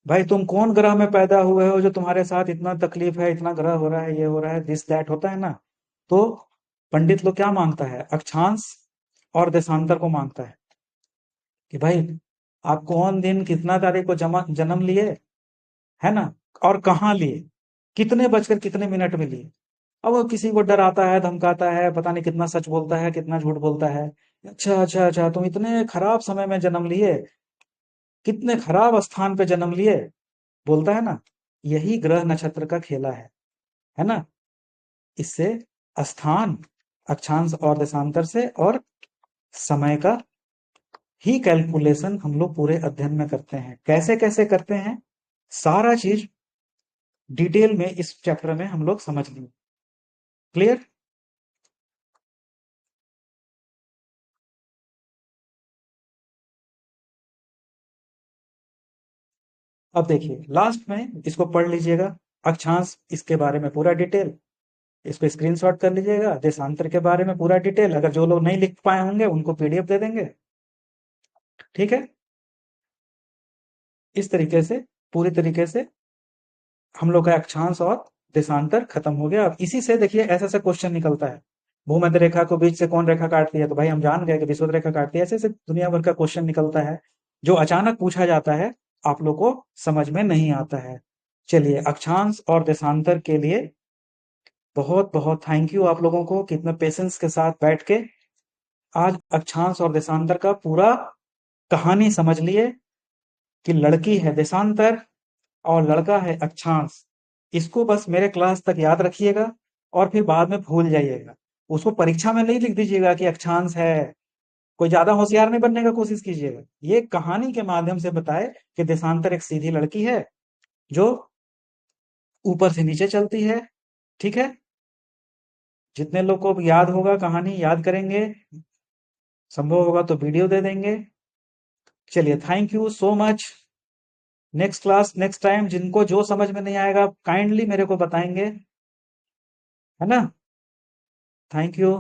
भाई तुम कौन ग्रह में पैदा हुए हो जो तुम्हारे साथ इतना तकलीफ है, इतना ग्रह हो रहा है, ये हो रहा है, दिस दैट होता है ना। तो पंडित लोग क्या मांगता है, अक्षांश और देशांतर को मांगता है कि भाई आप कौन दिन कितना तारीख को जन्म लिए, है ना, और कहाँ लिए, कितने बजकर कितने मिनट में लिए। अब वो किसी को डराता है, धमकाता है, पता नहीं कितना सच बोलता है, कितना झूठ बोलता है। अच्छा अच्छा अच्छा, तुम इतने खराब समय में जन्म लिए, कितने खराब स्थान पे जन्म लिए, बोलता है ना। यही ग्रह नक्षत्र का खेला है ना। इससे स्थान, अक्षांश और देशांतर से, और समय का ही कैलकुलेशन हम लोग पूरे अध्ययन में करते हैं। कैसे कैसे करते हैं, सारा चीज डिटेल में इस चैप्टर में हम लोग समझ लेंगे। क्लियर। अब देखिए लास्ट में इसको पढ़ लीजिएगा, अक्षांश इसके बारे में पूरा डिटेल, इसको स्क्रीनशॉट कर लीजिएगा। देशांतर के बारे में पूरा डिटेल, अगर जो लोग नहीं लिख पाए होंगे उनको पीडीएफ दे देंगे, ठीक है। इस तरीके से पूरी तरीके से हम लोग का अक्षांश और देशांतर खत्म हो गया। अब इसी से देखिए ऐसा ऐसा क्वेश्चन निकलता है, भूमध्य रेखा को बीच से कौन रेखा काटती है, तो भाई हम जान गए कि विषुवत रेखा काटती है। ऐसे ऐसे दुनिया भर का क्वेश्चन निकलता है जो अचानक पूछा जाता है, आप लोग को समझ में नहीं आता है। चलिए, अक्षांश और देशांतर के लिए बहुत बहुत थैंक यू आप लोगों को, कितने पेशेंस के साथ बैठ के आज अक्षांश और देशांतर का पूरा कहानी समझ लिए कि लड़की है देशांतर और लड़का है अक्षांश। इसको बस मेरे क्लास तक याद रखिएगा और फिर बाद में भूल जाइएगा। उसको परीक्षा में नहीं लिख दीजिएगा कि अक्षांश है। कोई ज्यादा होशियार नहीं बनने का कोशिश कीजिएगा। ये कहानी के माध्यम से बताए कि देशांतर एक सीधी लड़की है जो ऊपर से नीचे चलती है, ठीक है। जितने लोग को याद होगा कहानी याद करेंगे, संभव होगा तो वीडियो दे देंगे। चलिए, thank you so much. Next class next time जिनको जो समझ में नहीं आएगा काइंडली मेरे को बताएंगे, है ना। Thank you.